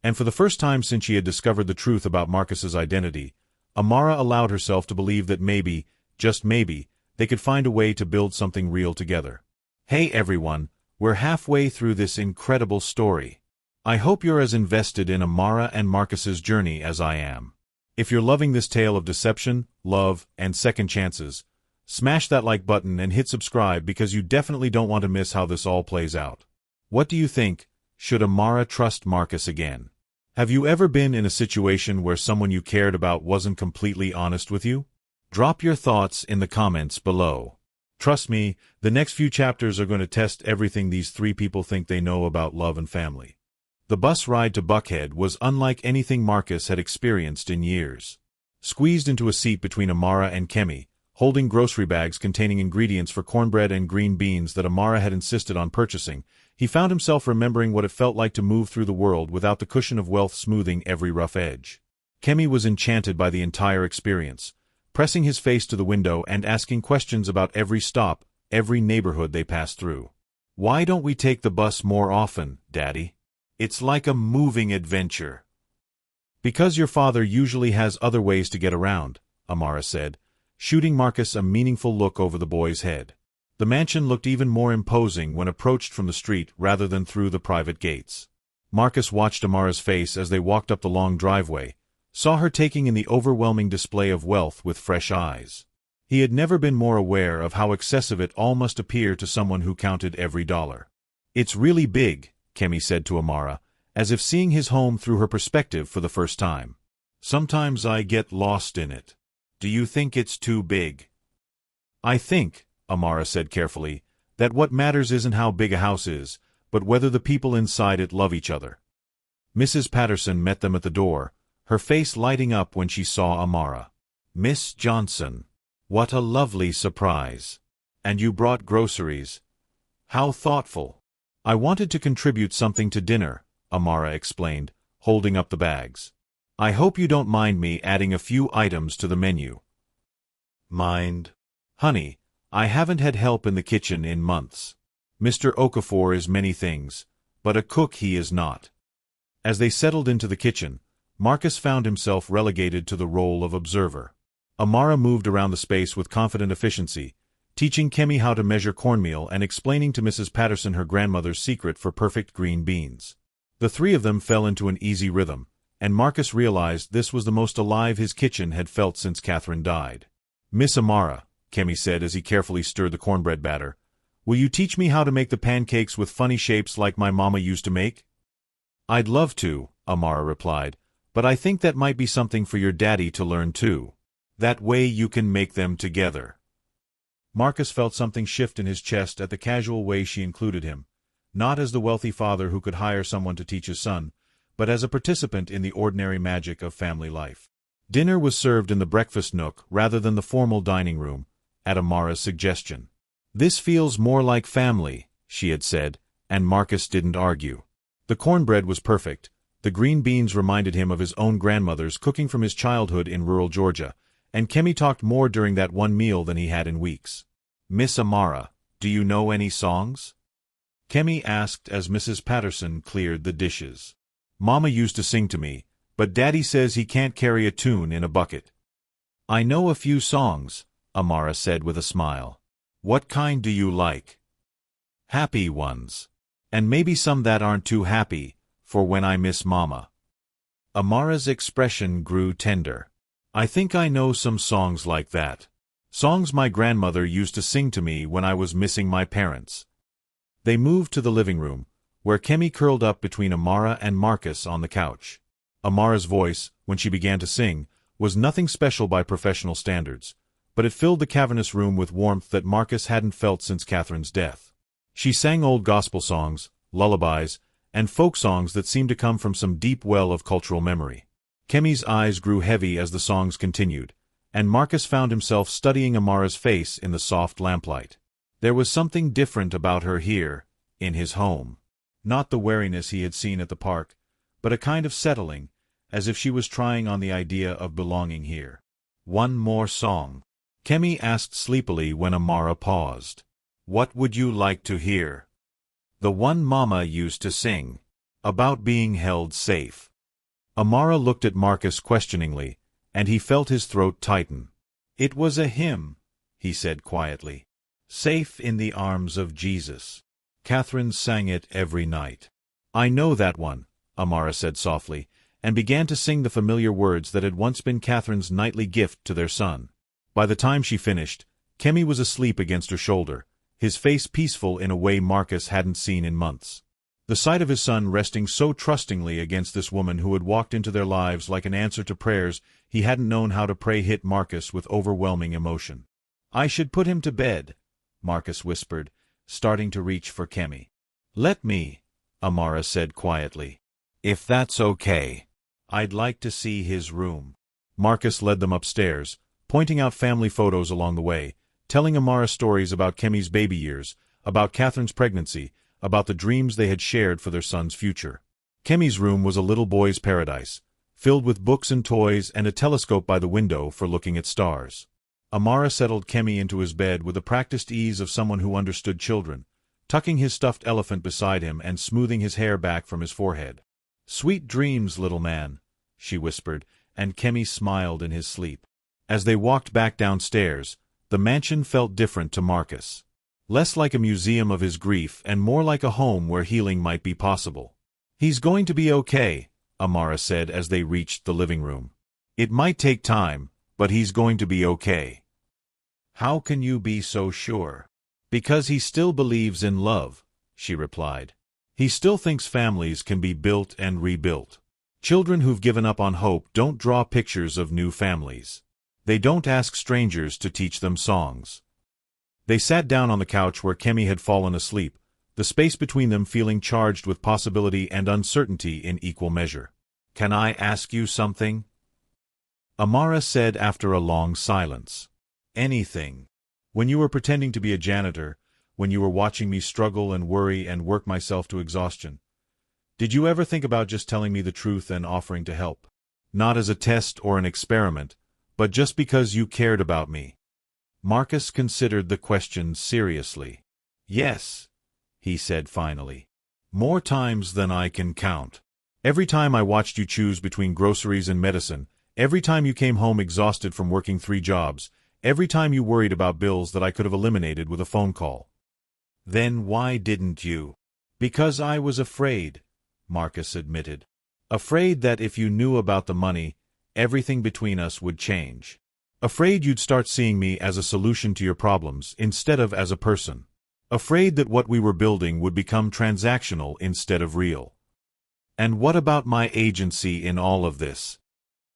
And for the first time since she had discovered the truth about Marcus's identity, Amara allowed herself to believe that maybe, just maybe, they could find a way to build something real together. Hey everyone, we're halfway through this incredible story. I hope you're as invested in Amara and Marcus's journey as I am. If you're loving this tale of deception, love, and second chances, smash that like button and hit subscribe because you definitely don't want to miss how this all plays out. What do you think? Should Amara trust Marcus again? Have you ever been in a situation where someone you cared about wasn't completely honest with you? Drop your thoughts in the comments below. Trust me, the next few chapters are going to test everything these three people think they know about love and family. The bus ride to Buckhead was unlike anything Marcus had experienced in years. Squeezed into a seat between Amara and Kemi, holding grocery bags containing ingredients for cornbread and green beans that Amara had insisted on purchasing, he found himself remembering what it felt like to move through the world without the cushion of wealth smoothing every rough edge. Kemi was enchanted by the entire experience, pressing his face to the window and asking questions about every stop, every neighborhood they passed through. Why don't we take the bus more often, Daddy? It's like a moving adventure. Because your father usually has other ways to get around, Amara said, shooting Marcus a meaningful look over the boy's head. The mansion looked even more imposing when approached from the street rather than through the private gates. Marcus watched Amara's face as they walked up the long driveway, saw her taking in the overwhelming display of wealth with fresh eyes. He had never been more aware of how excessive it all must appear to someone who counted every dollar. "It's really big," Kemi said to Amara, as if seeing his home through her perspective for the first time. "Sometimes I get lost in it. Do you think it's too big?" "I think," Amara said carefully, "that what matters isn't how big a house is, but whether the people inside it love each other." Mrs. Patterson met them at the door, her face lighting up when she saw Amara. "Miss Johnson, what a lovely surprise. And you brought groceries. How thoughtful." "I wanted to contribute something to dinner," Amara explained, holding up the bags. "I hope you don't mind me adding a few items to the menu." "Mind? Honey, I haven't had help in the kitchen in months. Mr. Okafor is many things, but a cook he is not." As they settled into the kitchen, Marcus found himself relegated to the role of observer. Amara moved around the space with confident efficiency, teaching Kemi how to measure cornmeal and explaining to Mrs. Patterson her grandmother's secret for perfect green beans. The three of them fell into an easy rhythm, and Marcus realized this was the most alive his kitchen had felt since Catherine died. "Miss Amara," Kemi said as he carefully stirred the cornbread batter, "will you teach me how to make the pancakes with funny shapes like my mama used to make?" "I'd love to," Amara replied, "but I think that might be something for your daddy to learn too. That way you can make them together." Marcus felt something shift in his chest at the casual way she included him, not as the wealthy father who could hire someone to teach his son, but as a participant in the ordinary magic of family life. Dinner was served in the breakfast nook rather than the formal dining room, at Amara's suggestion. "This feels more like family," she had said, and Marcus didn't argue. The cornbread was perfect. The green beans reminded him of his own grandmother's cooking from his childhood in rural Georgia, and Kemi talked more during that one meal than he had in weeks. "Miss Amara, do you know any songs?" Kemi asked as Mrs. Patterson cleared the dishes. "Mama used to sing to me, but Daddy says he can't carry a tune in a bucket." "I know a few songs," Amara said with a smile. "What kind do you like?" "Happy ones. And maybe some that aren't too happy, for when I miss Mama." Amara's expression grew tender. "I think I know some songs like that. Songs my grandmother used to sing to me when I was missing my parents." They moved to the living room, where Kemi curled up between Amara and Marcus on the couch. Amara's voice, when she began to sing, was nothing special by professional standards, but it filled the cavernous room with warmth that Marcus hadn't felt since Catherine's death. She sang old gospel songs, lullabies, and folk songs that seemed to come from some deep well of cultural memory. Kemi's eyes grew heavy as the songs continued, and Marcus found himself studying Amara's face in the soft lamplight. There was something different about her here, in his home. Not the wariness he had seen at the park, but a kind of settling, as if she was trying on the idea of belonging here. "One more song," Kemi asked sleepily when Amara paused. "What would you like to hear?" "The one Mama used to sing, about being held safe." Amara looked at Marcus questioningly, and he felt his throat tighten. "It was a hymn," he said quietly. "Safe in the arms of Jesus. Catherine sang it every night." "I know that one," Amara said softly, and began to sing the familiar words that had once been Catherine's nightly gift to their son. By the time she finished, Kemi was asleep against her shoulder, his face peaceful in a way Marcus hadn't seen in months. The sight of his son resting so trustingly against this woman who had walked into their lives like an answer to prayers he hadn't known how to pray hit Marcus with overwhelming emotion. "I should put him to bed," Marcus whispered, starting to reach for Kemi. "Let me," Amara said quietly. "If that's okay. I'd like to see his room." Marcus led them upstairs, pointing out family photos along the way, telling Amara stories about Kemi's baby years, about Catherine's pregnancy, about the dreams they had shared for their son's future. Kemi's room was a little boy's paradise, filled with books and toys and a telescope by the window for looking at stars. Amara settled Kemi into his bed with the practiced ease of someone who understood children, tucking his stuffed elephant beside him and smoothing his hair back from his forehead. "Sweet dreams, little man," she whispered, and Kemi smiled in his sleep. As they walked back downstairs, the mansion felt different to Marcus. Less like a museum of his grief and more like a home where healing might be possible. "He's going to be okay," Amara said as they reached the living room. "It might take time, but he's going to be okay." "How can you be so sure?" "Because he still believes in love," she replied. "He still thinks families can be built and rebuilt. Children who've given up on hope don't draw pictures of new families. They don't ask strangers to teach them songs." They sat down on the couch where Kemi had fallen asleep, the space between them feeling charged with possibility and uncertainty in equal measure. "Can I ask you something?" Amara said after a long silence. "Anything. When you were pretending to be a janitor, when you were watching me struggle and worry and work myself to exhaustion, did you ever think about just telling me the truth and offering to help? Not as a test or an experiment, but just because you cared about me." Marcus considered the question seriously. "Yes," he said finally. "More times than I can count. Every time I watched you choose between groceries and medicine, every time you came home exhausted from working 3 jobs, every time you worried about bills that I could have eliminated with a phone call." "Then why didn't you?" "Because I was afraid," Marcus admitted. "Afraid that if you knew about the money, everything between us would change. Afraid you'd start seeing me as a solution to your problems instead of as a person. Afraid that what we were building would become transactional instead of real." "And what about my agency in all of this?"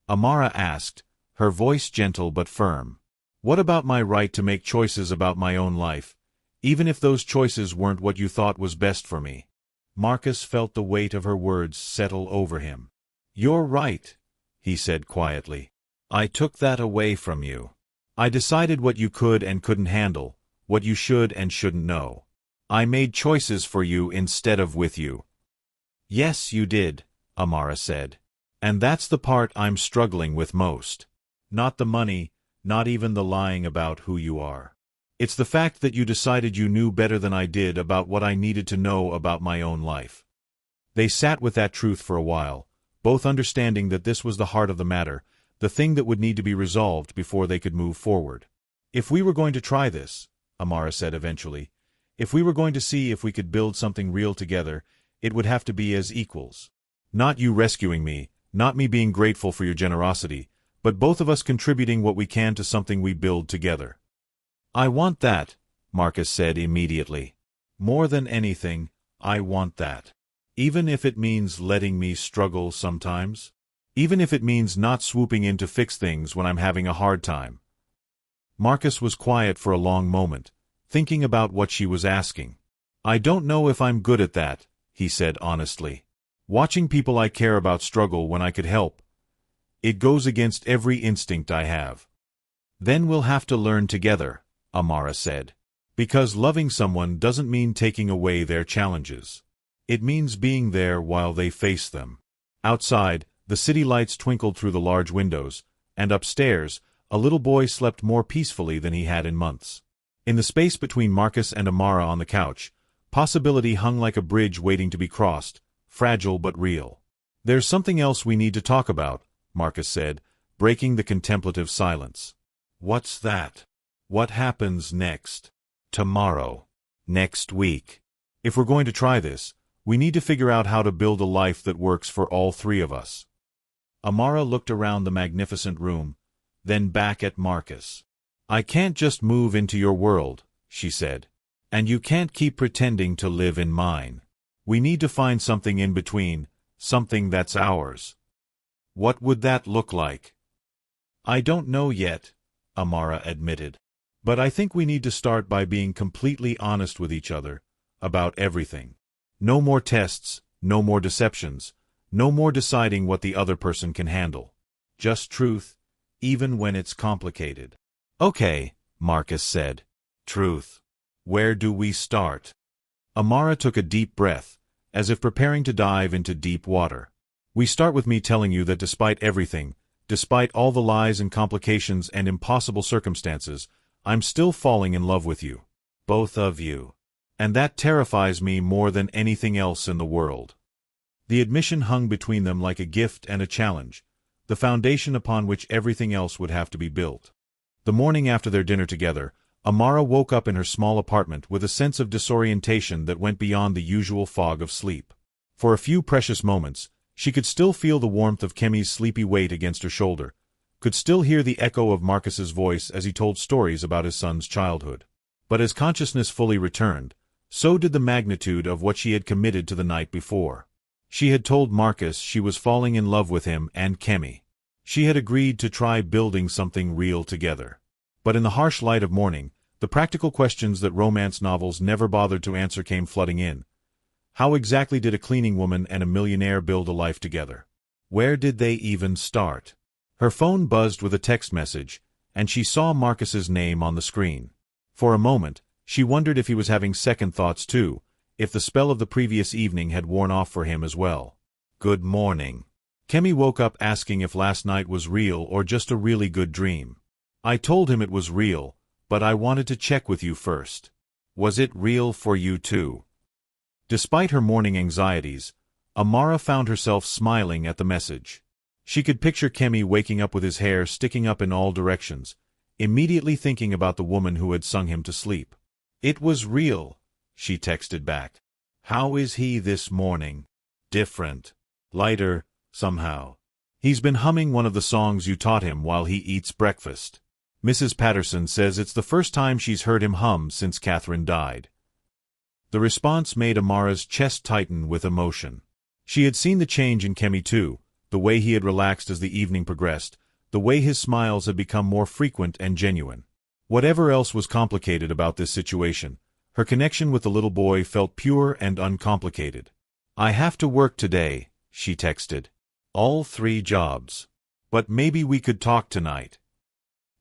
Amara asked, her voice gentle but firm. "What about my right to make choices about my own life, even if those choices weren't what you thought was best for me?" Marcus felt the weight of her words settle over him. "You're right," he said quietly. "I took that away from you. I decided what you could and couldn't handle, what you should and shouldn't know. I made choices for you instead of with you." "Yes, you did," Amara said. "And that's the part I'm struggling with most. Not the money, not even the lying about who you are. It's the fact that you decided you knew better than I did about what I needed to know about my own life." They sat with that truth for a while, both understanding that this was the heart of the matter, the thing that would need to be resolved before they could move forward. "If we were going to try this," Amara said eventually, "if we were going to see if we could build something real together, it would have to be as equals. Not you rescuing me, not me being grateful for your generosity, but both of us contributing what we can to something we build together." "I want that," Marcus said immediately. "More than anything, I want that. Even if it means letting me struggle sometimes. Even if it means not swooping in to fix things when I'm having a hard time." Marcus was quiet for a long moment, thinking about what she was asking. "I don't know if I'm good at that," he said honestly. "Watching people I care about struggle when I could help. It goes against every instinct I have." "Then we'll have to learn together," Amara said. "Because loving someone doesn't mean taking away their challenges. It means being there while they face them." Outside, the city lights twinkled through the large windows, and upstairs, a little boy slept more peacefully than he had in months. In the space between Marcus and Amara on the couch, possibility hung like a bridge waiting to be crossed, fragile but real. "There's something else we need to talk about," Marcus said, breaking the contemplative silence. "What's that?" "What happens next? Tomorrow. Next week. If we're going to try this, we need to figure out how to build a life that works for all 3 of us." Amara looked around the magnificent room, then back at Marcus. "I can't just move into your world," she said. "And you can't keep pretending to live in mine. We need to find something in between, something that's ours." "What would that look like?" "I don't know yet," Amara admitted. "But I think we need to start by being completely honest with each other, about everything. No more tests, no more deceptions, no more deciding what the other person can handle. Just truth, even when it's complicated." "Okay," Marcus said. "Truth. Where do we start?" Amara took a deep breath, as if preparing to dive into deep water. "We start with me telling you that despite everything, despite all the lies and complications and impossible circumstances, I'm still falling in love with you. Both of you. And that terrifies me more than anything else in the world." The admission hung between them like a gift and a challenge, the foundation upon which everything else would have to be built. The morning after their dinner together, Amara woke up in her small apartment with a sense of disorientation that went beyond the usual fog of sleep. For a few precious moments, she could still feel the warmth of Kemi's sleepy weight against her shoulder, could still hear the echo of Marcus's voice as he told stories about his son's childhood. But as consciousness fully returned, so did the magnitude of what she had committed to the night before. She had told Marcus she was falling in love with him and Kemi. She had agreed to try building something real together. But in the harsh light of morning, the practical questions that romance novels never bothered to answer came flooding in. How exactly did a cleaning woman and a millionaire build a life together? Where did they even start? Her phone buzzed with a text message, and she saw Marcus's name on the screen. For a moment, she wondered if he was having second thoughts too, if the spell of the previous evening had worn off for him as well. Good morning. Kemi woke up asking if last night was real or just a really good dream. I told him it was real, but I wanted to check with you first. Was it real for you too? Despite her morning anxieties, Amara found herself smiling at the message. She could picture Kemi waking up with his hair sticking up in all directions, immediately thinking about the woman who had sung him to sleep. It was real, she texted back. How is he this morning? Different. Lighter, somehow. He's been humming one of the songs you taught him while he eats breakfast. Mrs. Patterson says it's the first time she's heard him hum since Catherine died. The response made Amara's chest tighten with emotion. She had seen the change in Kemi too, the way he had relaxed as the evening progressed, the way his smiles had become more frequent and genuine. Whatever else was complicated about this situation, her connection with the little boy felt pure and uncomplicated. I have to work today, she texted. All 3 jobs. But maybe we could talk tonight.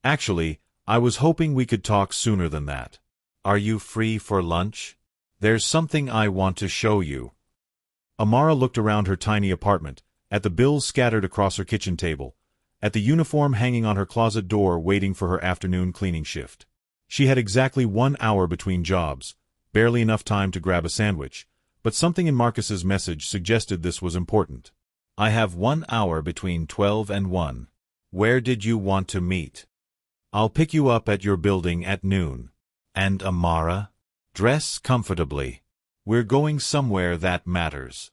Actually, I was hoping we could talk sooner than that. Are you free for lunch? There's something I want to show you. Amara looked around her tiny apartment, at the bills scattered across her kitchen table, at the uniform hanging on her closet door waiting for her afternoon cleaning shift. She had exactly 1 hour between jobs, barely enough time to grab a sandwich, but something in Marcus's message suggested this was important. I have 1 hour between 12 and 1. Where did you want to meet? I'll pick you up at your building at noon. And Amara? Dress comfortably. We're going somewhere that matters.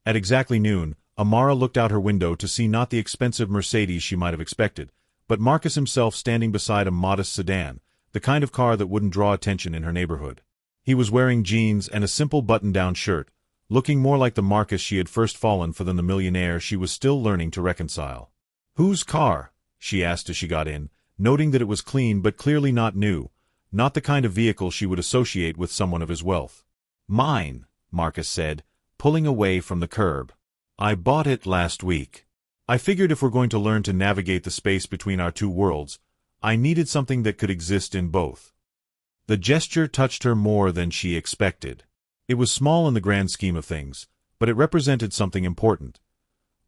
At exactly noon, Amara looked out her window to see not the expensive Mercedes she might have expected, but Marcus himself standing beside a modest sedan, the kind of car that wouldn't draw attention in her neighborhood. He was wearing jeans and a simple button-down shirt, looking more like the Marcus she had first fallen for than the millionaire she was still learning to reconcile. Whose car? She asked as she got in, noting that it was clean but clearly not new, not the kind of vehicle she would associate with someone of his wealth. Mine, Marcus said, pulling away from the curb. I bought it last week. I figured if we're going to learn to navigate the space between our 2 worlds, I needed something that could exist in both. The gesture touched her more than she expected. It was small in the grand scheme of things, but it represented something important.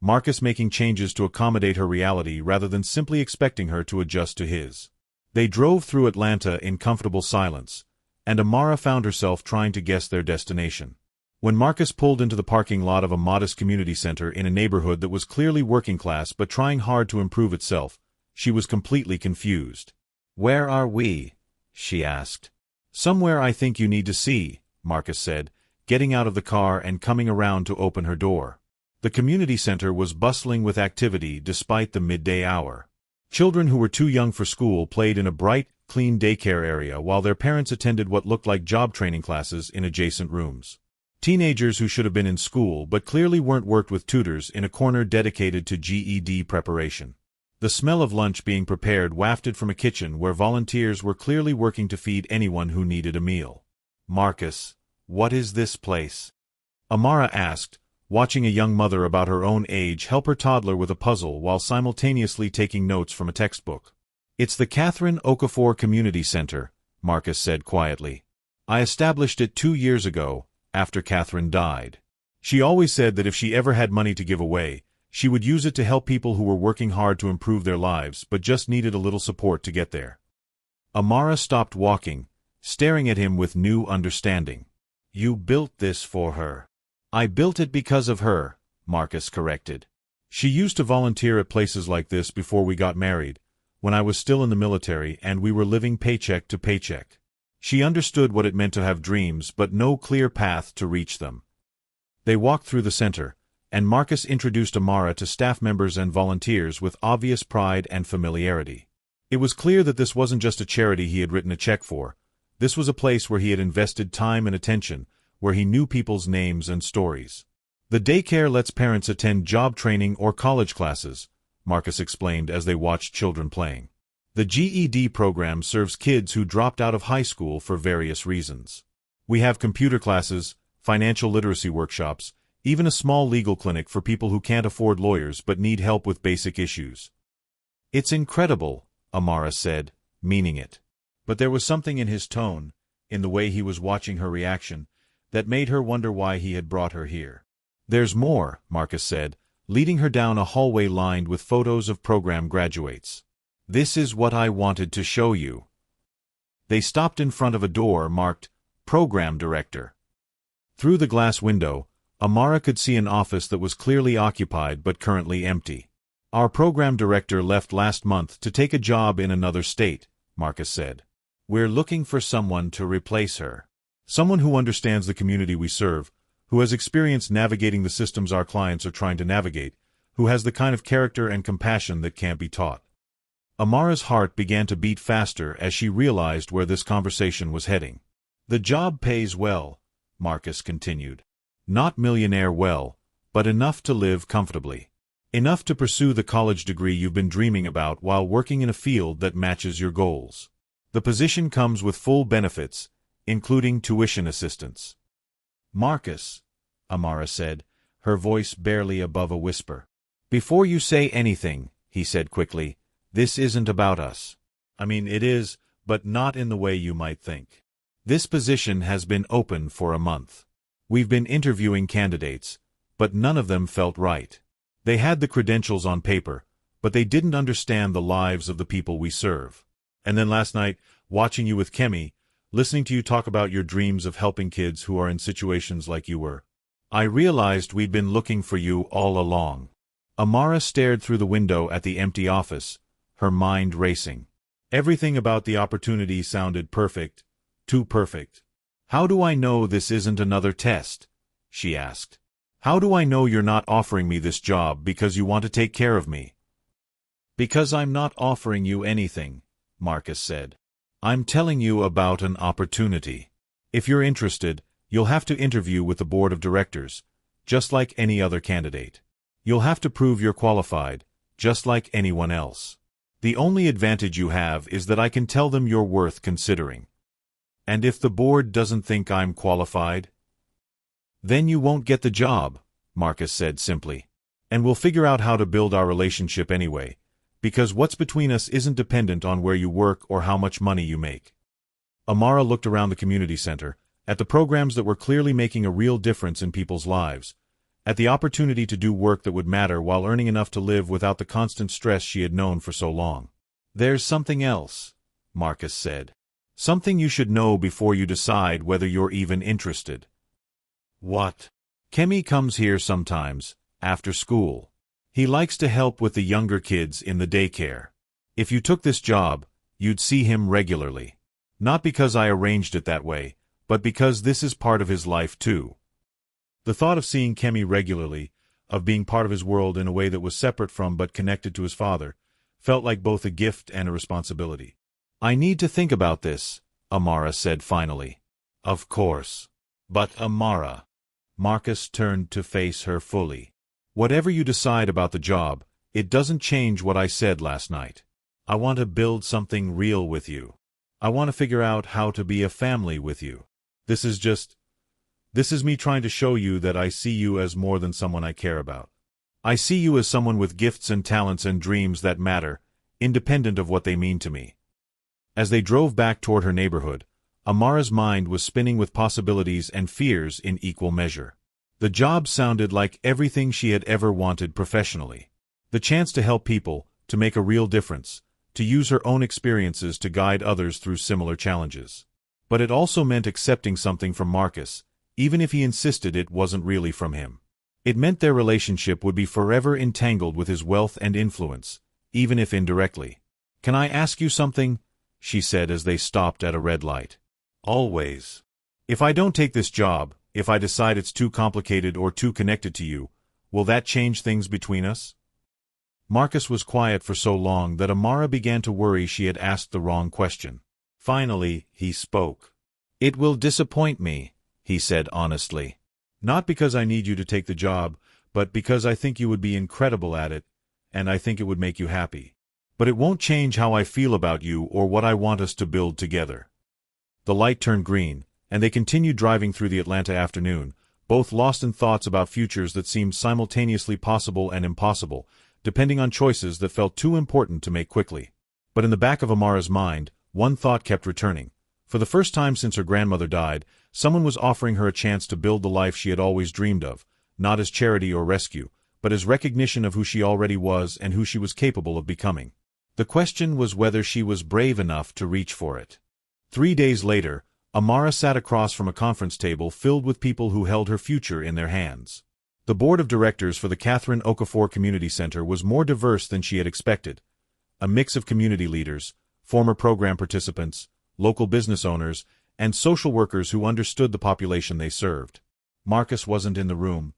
Marcus making changes to accommodate her reality rather than simply expecting her to adjust to his. They drove through Atlanta in comfortable silence, and Amara found herself trying to guess their destination. When Marcus pulled into the parking lot of a modest community center in a neighborhood that was clearly working class but trying hard to improve itself, she was completely confused. Where are we? She asked. Somewhere I think you need to see, Marcus said, getting out of the car and coming around to open her door. The community center was bustling with activity despite the midday hour. Children who were too young for school played in a bright, clean daycare area while their parents attended what looked like job training classes in adjacent rooms. Teenagers who should have been in school but clearly weren't worked with tutors in a corner dedicated to GED preparation. The smell of lunch being prepared wafted from a kitchen where volunteers were clearly working to feed anyone who needed a meal. Marcus, what is this place? Amara asked, watching a young mother about her own age help her toddler with a puzzle while simultaneously taking notes from a textbook. It's the Catherine Okafor Community Center, Marcus said quietly. I established it 2 years ago, after Catherine died. She always said that if she ever had money to give away, she would use it to help people who were working hard to improve their lives but just needed a little support to get there. Amara stopped walking, staring at him with new understanding. You built this for her. I built it because of her, Marcus corrected. She used to volunteer at places like this before we got married, when I was still in the military and we were living paycheck to paycheck. She understood what it meant to have dreams but no clear path to reach them. They walked through the center, and Marcus introduced Amara to staff members and volunteers with obvious pride and familiarity. It was clear that this wasn't just a charity he had written a check for. This was a place where he had invested time and attention, where he knew people's names and stories. The daycare lets parents attend job training or college classes, Marcus explained as they watched children playing. The GED program serves kids who dropped out of high school for various reasons. We have computer classes, financial literacy workshops, even a small legal clinic for people who can't afford lawyers but need help with basic issues. It's incredible, Amara said, meaning it. But there was something in his tone, in the way he was watching her reaction, that made her wonder why he had brought her here. There's more, Marcus said, leading her down a hallway lined with photos of program graduates. This is what I wanted to show you. They stopped in front of a door marked Program Director. Through the glass window, Amara could see an office that was clearly occupied but currently empty. Our program director left last month to take a job in another state, Marcus said. We're looking for someone to replace her. Someone who understands the community we serve, who has experience navigating the systems our clients are trying to navigate, who has the kind of character and compassion that can't be taught. Amara's heart began to beat faster as she realized where this conversation was heading. The job pays well, Marcus continued. Not millionaire well, but enough to live comfortably. Enough to pursue the college degree you've been dreaming about while working in a field that matches your goals. The position comes with full benefits, including tuition assistance. Marcus, Amara said, her voice barely above a whisper. Before you say anything, he said quickly, this isn't about us. I mean, it is, but not in the way you might think. This position has been open for a month. We've been interviewing candidates, but none of them felt right. They had the credentials on paper, but they didn't understand the lives of the people we serve. And then last night, watching you with Kemi, listening to you talk about your dreams of helping kids who are in situations like you were, I realized we'd been looking for you all along. Amara stared through the window at the empty office, her mind racing. Everything about the opportunity sounded perfect, too perfect. How do I know this isn't another test? She asked. How do I know you're not offering me this job because you want to take care of me? Because I'm not offering you anything, Marcus said. I'm telling you about an opportunity. If you're interested, you'll have to interview with the board of directors, just like any other candidate. You'll have to prove you're qualified, just like anyone else. The only advantage you have is that I can tell them you're worth considering. And if the board doesn't think I'm qualified, then you won't get the job, Marcus said simply. And we'll figure out how to build our relationship anyway, because what's between us isn't dependent on where you work or how much money you make. Amara looked around the community center, at the programs that were clearly making a real difference in people's lives, at the opportunity to do work that would matter while earning enough to live without the constant stress she had known for so long. There's something else, Marcus said. Something you should know before you decide whether you're even interested. What? Kemi comes here sometimes, after school. He likes to help with the younger kids in the daycare. If you took this job, you'd see him regularly. Not because I arranged it that way, but because this is part of his life too. The thought of seeing Kemi regularly, of being part of his world in a way that was separate from but connected to his father, felt like both a gift and a responsibility. I need to think about this, Amara said finally. Of course. But Amara. Marcus turned to face her fully. Whatever you decide about the job, it doesn't change what I said last night. I want to build something real with you. I want to figure out how to be a family with you. This is me trying to show you that I see you as more than someone I care about. I see you as someone with gifts and talents and dreams that matter, independent of what they mean to me. As they drove back toward her neighborhood, Amara's mind was spinning with possibilities and fears in equal measure. The job sounded like everything she had ever wanted professionally. The chance to help people, to make a real difference, to use her own experiences to guide others through similar challenges. But it also meant accepting something from Marcus, even if he insisted it wasn't really from him. It meant their relationship would be forever entangled with his wealth and influence, even if indirectly. "Can I ask you something?" she said as they stopped at a red light. "Always. If I don't take this job, if I decide it's too complicated or too connected to you, will that change things between us?" Marcus was quiet for so long that Amara began to worry she had asked the wrong question. Finally, he spoke. "It will disappoint me," he said honestly. "Not because I need you to take the job, but because I think you would be incredible at it, and I think it would make you happy. But it won't change how I feel about you or what I want us to build together." The light turned green, and they continued driving through the Atlanta afternoon, both lost in thoughts about futures that seemed simultaneously possible and impossible, depending on choices that felt too important to make quickly. But in the back of Amara's mind, one thought kept returning. For the first time since her grandmother died, someone was offering her a chance to build the life she had always dreamed of, not as charity or rescue, but as recognition of who she already was and who she was capable of becoming. The question was whether she was brave enough to reach for it. 3 days later, Amara sat across from a conference table filled with people who held her future in their hands. The board of directors for the Catherine Okafor Community Center was more diverse than she had expected. A mix of community leaders, former program participants, local business owners, and social workers who understood the population they served. Marcus wasn't in the room,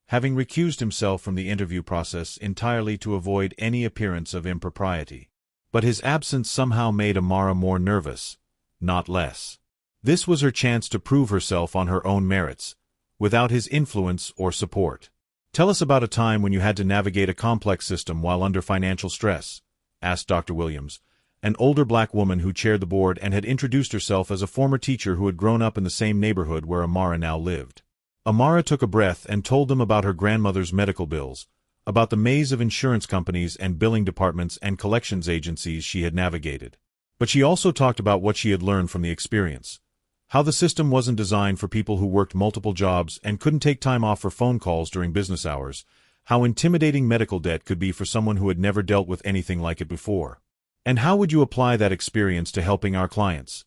having recused himself from the interview process entirely to avoid any appearance of impropriety. But his absence somehow made Amara more nervous, not less. This was her chance to prove herself on her own merits, without his influence or support. "Tell us about a time when you had to navigate a complex system while under financial stress," asked Dr. Williams, an older black woman who chaired the board and had introduced herself as a former teacher who had grown up in the same neighborhood where Amara now lived. Amara took a breath and told them about her grandmother's medical bills, about the maze of insurance companies and billing departments and collections agencies she had navigated. But she also talked about what she had learned from the experience. How the system wasn't designed for people who worked multiple jobs and couldn't take time off for phone calls during business hours, how intimidating medical debt could be for someone who had never dealt with anything like it before. "And how would you apply that experience to helping our clients?"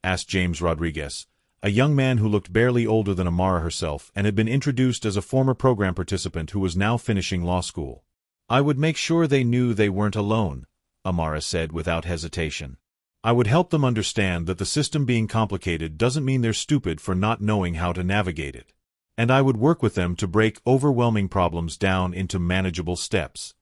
asked James Rodriguez, a young man who looked barely older than Amara herself and had been introduced as a former program participant who was now finishing law school. "I would make sure they knew they weren't alone," Amara said without hesitation. "I would help them understand that the system being complicated doesn't mean they're stupid for not knowing how to navigate it. And I would work with them to break overwhelming problems down into manageable steps."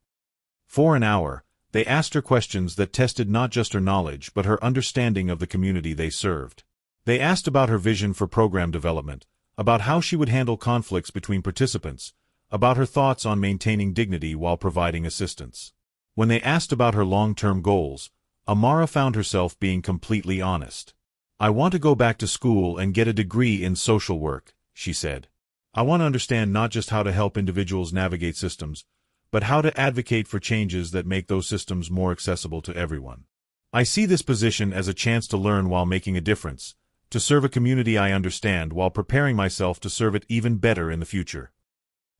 For an hour, they asked her questions that tested not just her knowledge but her understanding of the community they served. They asked about her vision for program development, about how she would handle conflicts between participants, about her thoughts on maintaining dignity while providing assistance. When they asked about her long-term goals, Amara found herself being completely honest. "I want to go back to school and get a degree in social work," she said. "I want to understand not just how to help individuals navigate systems, but how to advocate for changes that make those systems more accessible to everyone. I see this position as a chance to learn while making a difference, to serve a community I understand while preparing myself to serve it even better in the future.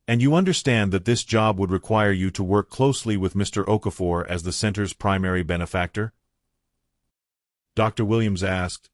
And you understand that this job would require you to work closely with Mr. Okafor as the center's primary benefactor?" Dr. Williams asked,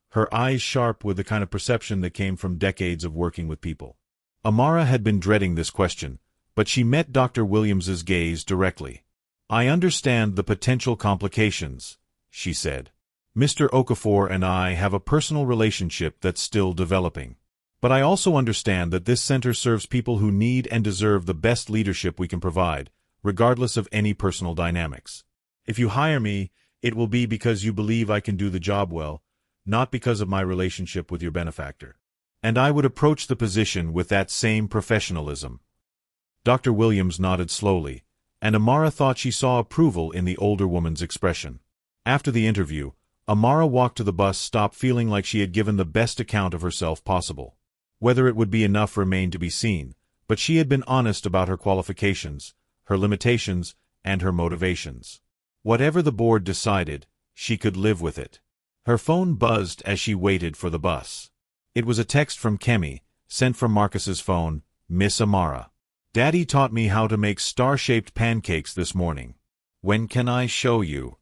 her eyes sharp with the kind of perception that came from decades of working with people. Amara had been dreading this question, but she met Dr. Williams's gaze directly. "I understand the potential complications," she said. "Mr. Okafor and I have a personal relationship that's still developing. But I also understand that this center serves people who need and deserve the best leadership we can provide, regardless of any personal dynamics. If you hire me, it will be because you believe I can do the job well, not because of my relationship with your benefactor. And I would approach the position with that same professionalism." Dr. Williams nodded slowly, and Amara thought she saw approval in the older woman's expression. After the interview, Amara walked to the bus stop feeling like she had given the best account of herself possible. Whether it would be enough remained to be seen, but she had been honest about her qualifications, her limitations, and her motivations. Whatever the board decided, she could live with it. Her phone buzzed as she waited for the bus. It was a text from Kemi, sent from Marcus's phone. "Miss Amara. Daddy taught me how to make star-shaped pancakes this morning. When can I show you?"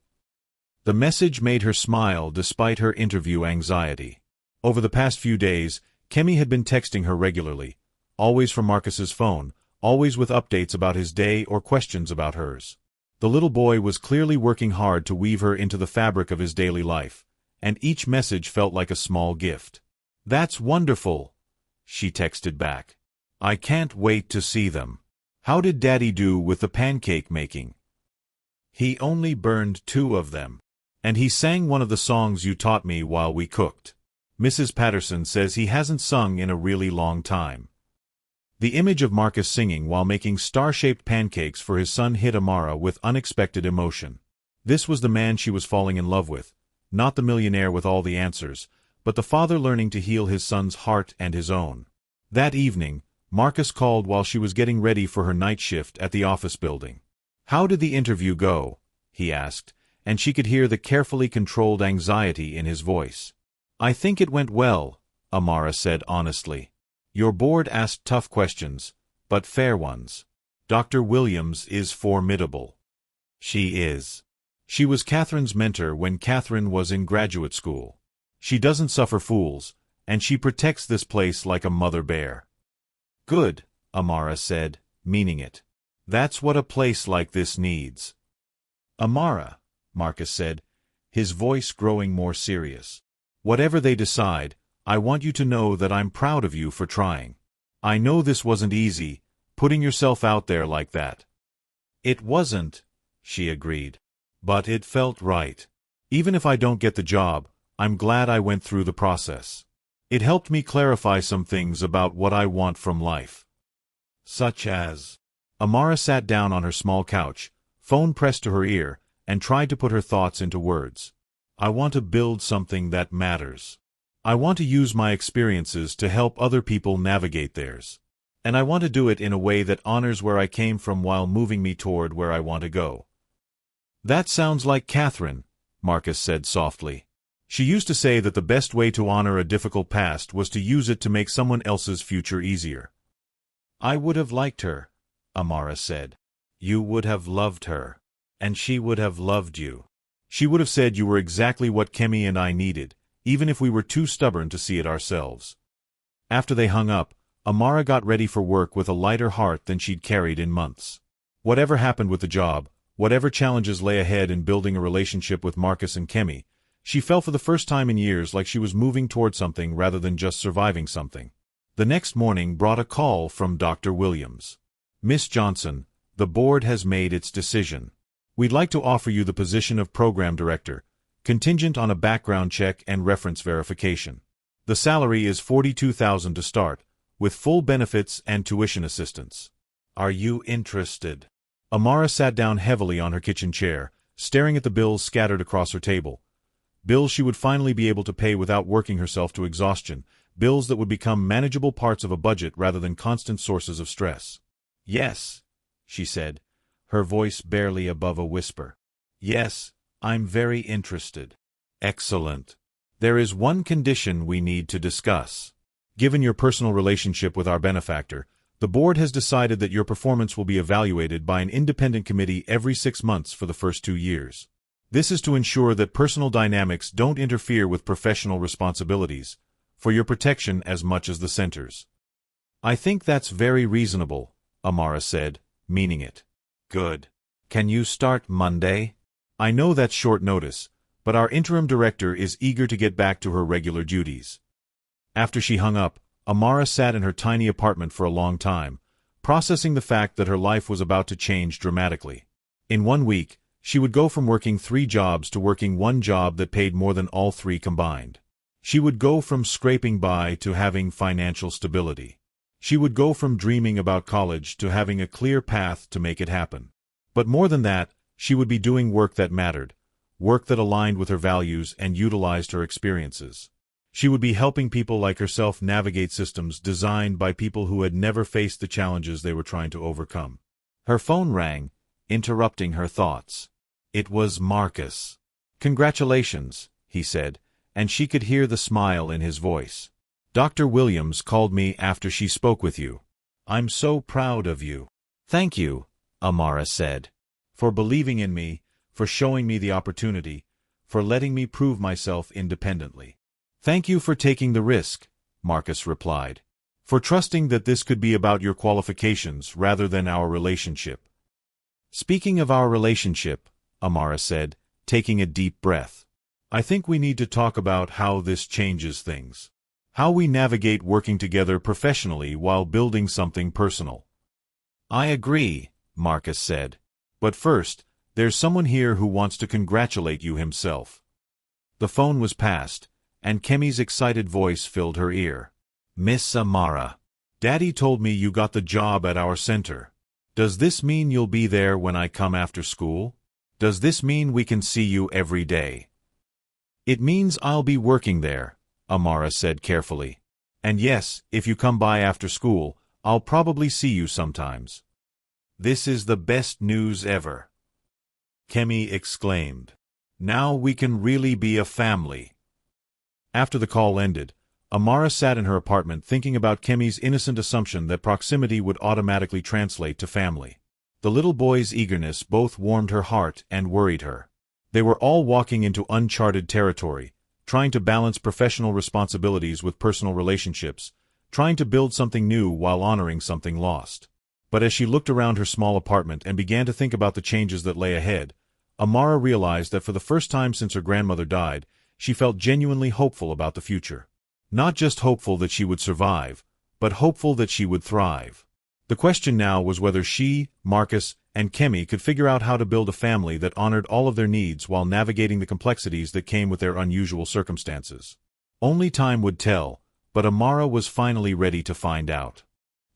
The message made her smile despite her interview anxiety. Over the past few days, Kemi had been texting her regularly, always from Marcus's phone, always with updates about his day or questions about hers. The little boy was clearly working hard to weave her into the fabric of his daily life, and each message felt like a small gift. "That's wonderful," she texted back. "I can't wait to see them. How did Daddy do with the pancake making?" "He only burned 2 of them. And he sang one of the songs you taught me while we cooked. Mrs. Patterson says he hasn't sung in a really long time." The image of Marcus singing while making star-shaped pancakes for his son hit Amara with unexpected emotion. This was the man she was falling in love with, not the millionaire with all the answers, but the father learning to heal his son's heart and his own. That evening, Marcus called while she was getting ready for her night shift at the office building. "How did the interview go?" he asked, and she could hear the carefully controlled anxiety in his voice. "I think it went well," Amara said honestly. "Your board asked tough questions, but fair ones. Dr. Williams is formidable." "She is. She was Catherine's mentor when Catherine was in graduate school. She doesn't suffer fools, and she protects this place like a mother bear." "Good," Amara said, meaning it. "That's what a place like this needs." "Amara," Marcus said, his voice growing more serious. "Whatever they decide, I want you to know that I'm proud of you for trying. I know this wasn't easy, putting yourself out there like that." "It wasn't," she agreed. "But it felt right. Even if I don't get the job, I'm glad I went through the process. It helped me clarify some things about what I want from life." "Such as?" Amara sat down on her small couch, phone pressed to her ear, and tried to put her thoughts into words. "I want to build something that matters. I want to use my experiences to help other people navigate theirs. And I want to do it in a way that honors where I came from while moving me toward where I want to go." "That sounds like Catherine," Marcus said softly. "She used to say that the best way to honor a difficult past was to use it to make someone else's future easier." "I would have liked her," Amara said. "You would have loved her. And she would have loved you. She would have said you were exactly what Kemi and I needed, even if we were too stubborn to see it ourselves." After they hung up, Amara got ready for work with a lighter heart than she'd carried in months. Whatever happened with the job, whatever challenges lay ahead in building a relationship with Marcus and Kemi, she felt for the first time in years like she was moving toward something rather than just surviving something. The next morning brought a call from Dr. Williams. "Miss Johnson, the board has made its decision. We'd like to offer you the position of program director, contingent on a background check and reference verification. The salary is $42,000 to start, with full benefits and tuition assistance. Are you interested?" Amara sat down heavily on her kitchen chair, staring at the bills scattered across her table. Bills she would finally be able to pay without working herself to exhaustion, bills that would become manageable parts of a budget rather than constant sources of stress. "Yes," she said, her voice barely above a whisper. "Yes, I'm very interested." "Excellent. There is one condition we need to discuss. Given your personal relationship with our benefactor, the board has decided that your performance will be evaluated by an independent committee every 6 months for the first 2 years. This is to ensure that personal dynamics don't interfere with professional responsibilities, for your protection as much as the center's." "I think that's very reasonable," Amara said, meaning it. "Good. Can you start Monday?" "I know that's short notice, but our interim director is eager to get back to her regular duties." After she hung up, Amara sat in her tiny apartment for a long time, processing the fact that her life was about to change dramatically. In 1 week, she would go from working 3 jobs to working 1 job that paid more than all 3 combined. She would go from scraping by to having financial stability. She would go from dreaming about college to having a clear path to make it happen. But more than that, she would be doing work that mattered, work that aligned with her values and utilized her experiences. She would be helping people like herself navigate systems designed by people who had never faced the challenges they were trying to overcome. Her phone rang, interrupting her thoughts. It was Marcus. "Congratulations," he said, and she could hear the smile in his voice. "Dr. Williams called me after she spoke with you. I'm so proud of you." "Thank you," Amara said, "for believing in me, for showing me the opportunity, for letting me prove myself independently." "Thank you for taking the risk," Marcus replied. For trusting that this could be about your qualifications rather than our relationship. Speaking of our relationship, Amara said, taking a deep breath. I think we need to talk about how this changes things. How we navigate working together professionally while building something personal. I agree, Marcus said. But first, there's someone here who wants to congratulate you himself. The phone was passed, and Kemi's excited voice filled her ear. Miss Amara. Daddy told me you got the job at our center. Does this mean you'll be there when I come after school? Does this mean we can see you every day? It means I'll be working there, Amara said carefully. And yes, if you come by after school, I'll probably see you sometimes. This is the best news ever. Kemi exclaimed. Now we can really be a family. After the call ended, Amara sat in her apartment thinking about Kemi's innocent assumption that proximity would automatically translate to family. The little boy's eagerness both warmed her heart and worried her. They were all walking into uncharted territory, trying to balance professional responsibilities with personal relationships, trying to build something new while honoring something lost. But as she looked around her small apartment and began to think about the changes that lay ahead, Amara realized that for the first time since her grandmother died, she felt genuinely hopeful about the future. Not just hopeful that she would survive, but hopeful that she would thrive. The question now was whether she, Marcus, and Kemi could figure out how to build a family that honored all of their needs while navigating the complexities that came with their unusual circumstances. Only time would tell, but Amara was finally ready to find out.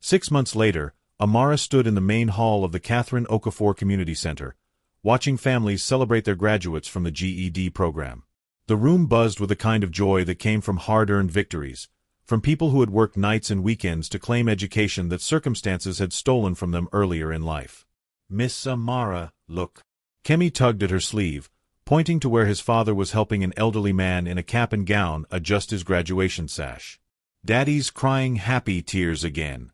6 months later, Amara stood in the main hall of the Catherine Okafor Community Center, watching families celebrate their graduates from the GED program. The room buzzed with a kind of joy that came from hard-earned victories, from people who had worked nights and weekends to claim education that circumstances had stolen from them earlier in life. Miss Amara, look. Kemi tugged at her sleeve, pointing to where his father was helping an elderly man in a cap and gown adjust his graduation sash. Daddy's crying happy tears again.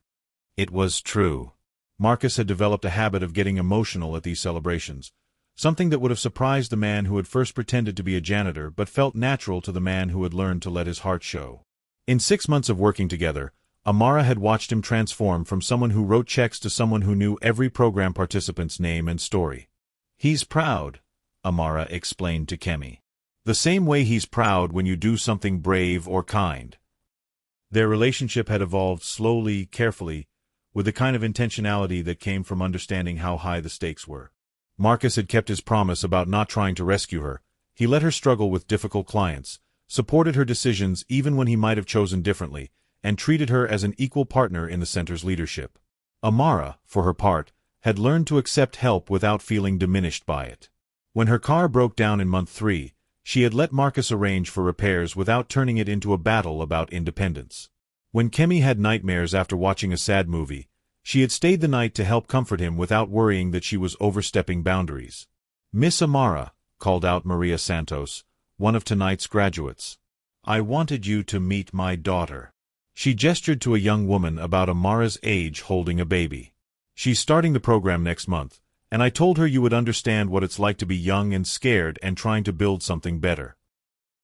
It was true. Marcus had developed a habit of getting emotional at these celebrations, something that would have surprised the man who had first pretended to be a janitor but felt natural to the man who had learned to let his heart show. In 6 months of working together, Amara had watched him transform from someone who wrote checks to someone who knew every program participant's name and story. He's proud, Amara explained to Kemi. The same way he's proud when you do something brave or kind. Their relationship had evolved slowly, carefully, with the kind of intentionality that came from understanding how high the stakes were. Marcus had kept his promise about not trying to rescue her. He let her struggle with difficult clients, supported her decisions even when he might have chosen differently, and treated her as an equal partner in the center's leadership. Amara, for her part, had learned to accept help without feeling diminished by it. When her car broke down in month 3, she had let Marcus arrange for repairs without turning it into a battle about independence. When Kemi had nightmares after watching a sad movie, she had stayed the night to help comfort him without worrying that she was overstepping boundaries. Miss Amara, called out Maria Santos, one of tonight's graduates. I wanted you to meet my daughter. She gestured to a young woman about Amara's age holding a baby. She's starting the program next month, and I told her you would understand what it's like to be young and scared and trying to build something better.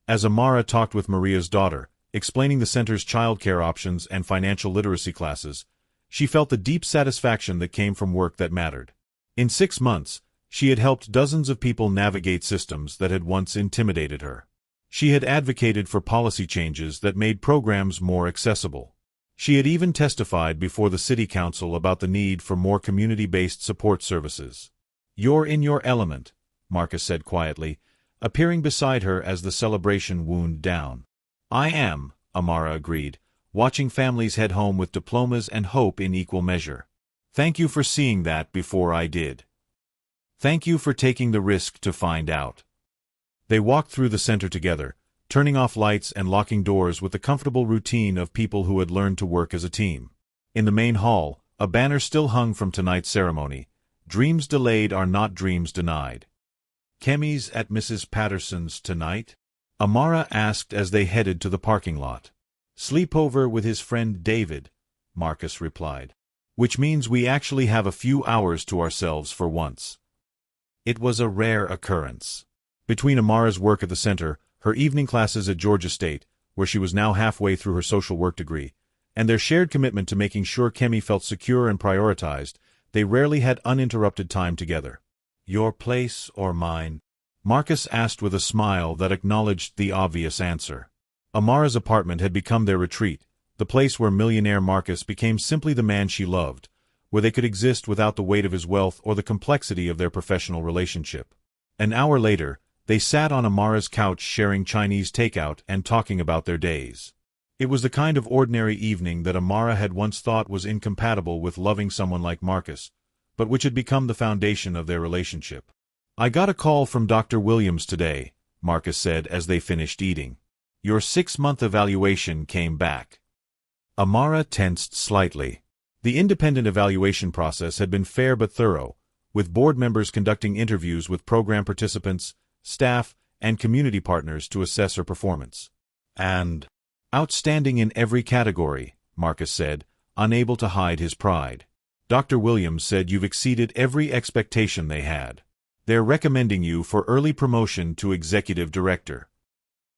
As Amara talked with Maria's daughter, explaining the center's childcare options and financial literacy classes, she felt the deep satisfaction that came from work that mattered. In 6 months, she had helped dozens of people navigate systems that had once intimidated her. She had advocated for policy changes that made programs more accessible. She had even testified before the city council about the need for more community-based support services. You're in your element, Marcus said quietly, appearing beside her as the celebration wound down. I am, Amara agreed, watching families head home with diplomas and hope in equal measure. Thank you for seeing that before I did. Thank you for taking the risk to find out. They walked through the center together, turning off lights and locking doors with the comfortable routine of people who had learned to work as a team. In the main hall, a banner still hung from tonight's ceremony. Dreams delayed are not dreams denied. Kemi's at Mrs. Patterson's tonight? Amara asked as they headed to the parking lot. Sleepover with his friend David, Marcus replied. Which means we actually have a few hours to ourselves for once. It was a rare occurrence. Between Amara's work at the center, her evening classes at Georgia State, where she was now halfway through her social work degree, and their shared commitment to making sure Kemi felt secure and prioritized, they rarely had uninterrupted time together. "Your place or mine?" Marcus asked with a smile that acknowledged the obvious answer. Amara's apartment had become their retreat, the place where millionaire Marcus became simply the man she loved, where they could exist without the weight of his wealth or the complexity of their professional relationship. An hour later, they sat on Amara's couch sharing Chinese takeout and talking about their days. It was the kind of ordinary evening that Amara had once thought was incompatible with loving someone like Marcus, but which had become the foundation of their relationship. "I got a call from Dr. Williams today," Marcus said as they finished eating. "Your 6-month evaluation came back." Amara tensed slightly. The independent evaluation process had been fair but thorough, with board members conducting interviews with program participants, staff, and community partners to assess her performance. "And outstanding in every category," Marcus said, unable to hide his pride. "Dr. Williams said you've exceeded every expectation they had. They're recommending you for early promotion to executive director."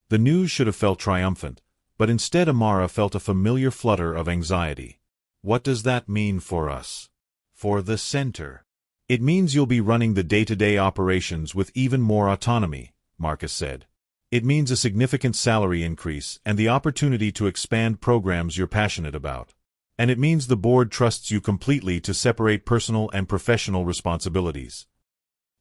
The news should have felt triumphant, but instead Amara felt a familiar flutter of anxiety. "What does that mean for us? For the center?" "It means you'll be running the day-to-day operations with even more autonomy," Marcus said. "It means a significant salary increase and the opportunity to expand programs you're passionate about. And it means the board trusts you completely to separate personal and professional responsibilities."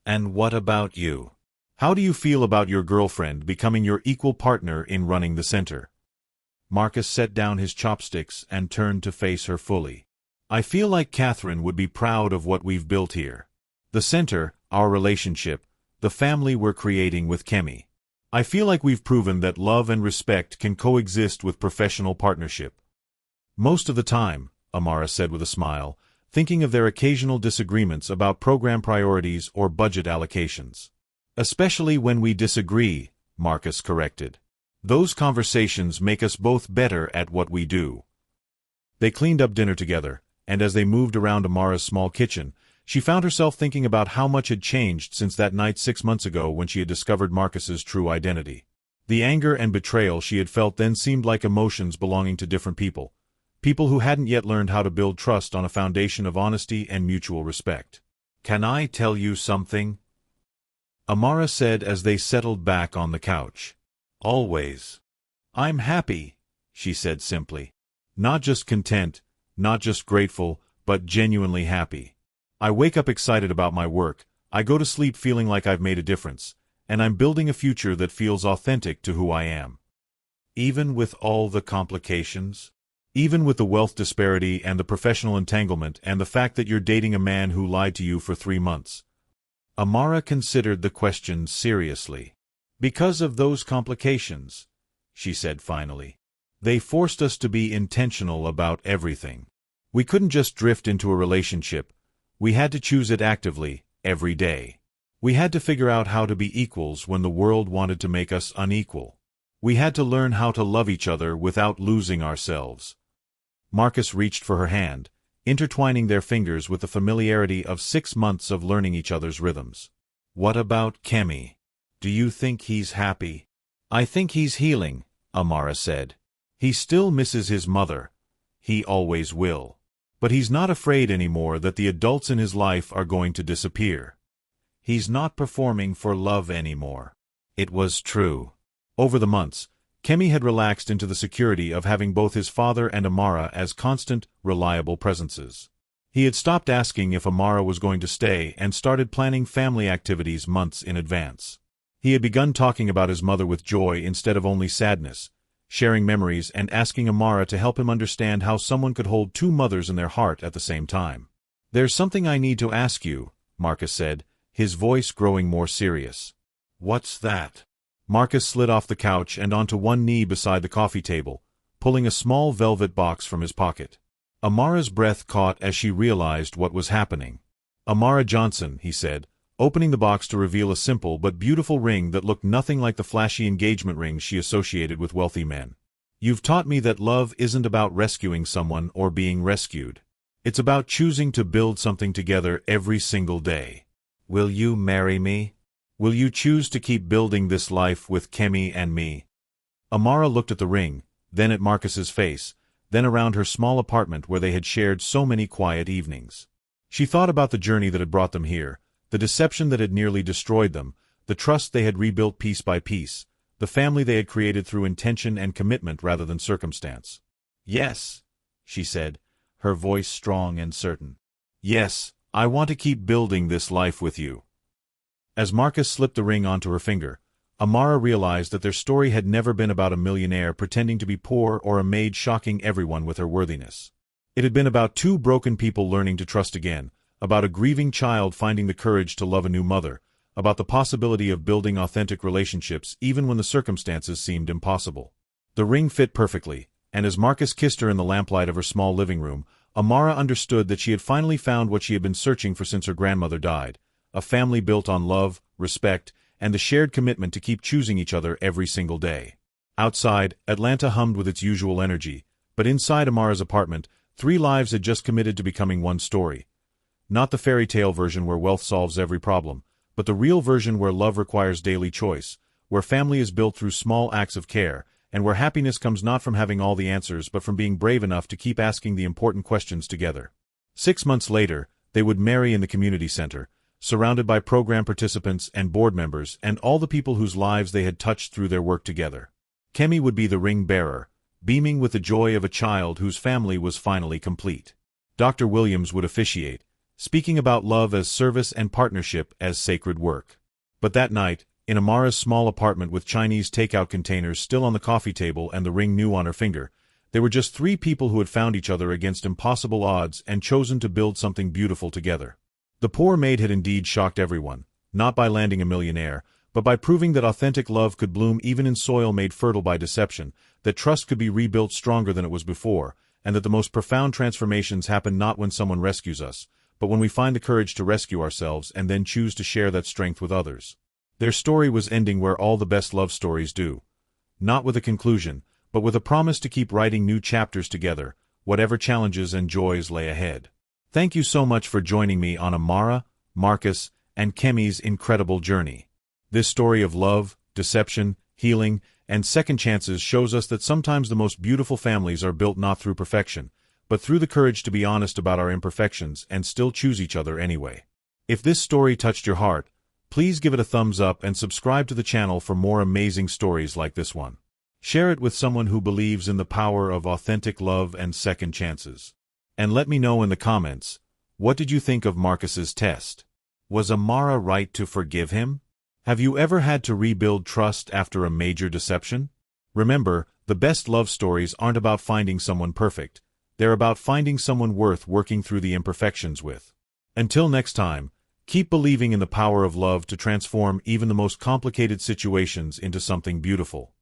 "And what about you? How do you feel about your girlfriend becoming your equal partner in running the center?" Marcus set down his chopsticks and turned to face her fully. "I feel like Catherine would be proud of what we've built here. The center, our relationship, the family we're creating with Kemi. I feel like we've proven that love and respect can coexist with professional partnership." "Most of the time," Amara said with a smile, thinking of their occasional disagreements about program priorities or budget allocations. "Especially when we disagree," Marcus corrected. "Those conversations make us both better at what we do." They cleaned up dinner together, and as they moved around Amara's small kitchen, she found herself thinking about how much had changed since that night 6 months ago when she had discovered Marcus's true identity. The anger and betrayal she had felt then seemed like emotions belonging to different people who hadn't yet learned how to build trust on a foundation of honesty and mutual respect. "Can I tell you something?" Amara said as they settled back on the couch. "Always." "I'm happy," she said simply. "Not just content, not just grateful, but genuinely happy. I wake up excited about my work, I go to sleep feeling like I've made a difference, and I'm building a future that feels authentic to who I am." "Even with all the complications? Even with the wealth disparity and the professional entanglement and the fact that you're dating a man who lied to you for 3 months?" Amara considered the question seriously. "Because of those complications," she said finally. "They forced us to be intentional about everything. We couldn't just drift into a relationship. We had to choose it actively, every day. We had to figure out how to be equals when the world wanted to make us unequal. We had to learn how to love each other without losing ourselves." Marcus reached for her hand, intertwining their fingers with the familiarity of 6 months of learning each other's rhythms. "What about Kemi? Do you think he's happy?" "I think he's healing," Amara said. "He still misses his mother. He always will. But he's not afraid anymore that the adults in his life are going to disappear. He's not performing for love anymore." It was true. Over the months, Kemi had relaxed into the security of having both his father and Amara as constant, reliable presences. He had stopped asking if Amara was going to stay and started planning family activities months in advance. He had begun talking about his mother with joy instead of only sadness, sharing memories and asking Amara to help him understand how someone could hold 2 mothers in their heart at the same time. "There's something I need to ask you," Marcus said, his voice growing more serious. "What's that?" Marcus slid off the couch and onto one knee beside the coffee table, pulling a small velvet box from his pocket. Amara's breath caught as she realized what was happening. "Amara Johnson," he said, opening the box to reveal a simple but beautiful ring that looked nothing like the flashy engagement rings she associated with wealthy men. "You've taught me that love isn't about rescuing someone or being rescued. It's about choosing to build something together every single day. Will you marry me? Will you choose to keep building this life with Kemi and me?" Amara looked at the ring, then at Marcus's face, then around her small apartment where they had shared so many quiet evenings. She thought about the journey that had brought them here, the deception that had nearly destroyed them, the trust they had rebuilt piece by piece, the family they had created through intention and commitment rather than circumstance. "Yes," she said, her voice strong and certain. "Yes, I want to keep building this life with you." As Marcus slipped the ring onto her finger, Amara realized that their story had never been about a millionaire pretending to be poor or a maid shocking everyone with her worthiness. It had been about two broken people learning to trust again, about a grieving child finding the courage to love a new mother, about the possibility of building authentic relationships even when the circumstances seemed impossible. The ring fit perfectly, and as Marcus kissed her in the lamplight of her small living room, Amara understood that she had finally found what she had been searching for since her grandmother died, a family built on love, respect, and the shared commitment to keep choosing each other every single day. Outside, Atlanta hummed with its usual energy, but inside Amara's apartment, 3 lives had just committed to becoming one story. Not the fairy tale version where wealth solves every problem, but the real version where love requires daily choice, where family is built through small acts of care, and where happiness comes not from having all the answers but from being brave enough to keep asking the important questions together. 6 months later, they would marry in the community center, surrounded by program participants and board members and all the people whose lives they had touched through their work together. Kemi would be the ring bearer, beaming with the joy of a child whose family was finally complete. Dr. Williams would officiate, speaking about love as service and partnership as sacred work. But that night, in Amara's small apartment with Chinese takeout containers still on the coffee table and the ring new on her finger, there were just 3 people who had found each other against impossible odds and chosen to build something beautiful together. The poor maid had indeed shocked everyone, not by landing a millionaire, but by proving that authentic love could bloom even in soil made fertile by deception, that trust could be rebuilt stronger than it was before, and that the most profound transformations happen not when someone rescues us, but when we find the courage to rescue ourselves and then choose to share that strength with others. Their story was ending where all the best love stories do. Not with a conclusion, but with a promise to keep writing new chapters together, whatever challenges and joys lay ahead. Thank you so much for joining me on Amara, Marcus, and Kemi's incredible journey. This story of love, deception, healing, and second chances shows us that sometimes the most beautiful families are built not through perfection, but through the courage to be honest about our imperfections and still choose each other anyway. If this story touched your heart, please give it a thumbs up and subscribe to the channel for more amazing stories like this one. Share it with someone who believes in the power of authentic love and second chances. And let me know in the comments, what did you think of Marcus's test? Was Amara right to forgive him? Have you ever had to rebuild trust after a major deception? Remember, the best love stories aren't about finding someone perfect. They're about finding someone worth working through the imperfections with. Until next time, keep believing in the power of love to transform even the most complicated situations into something beautiful.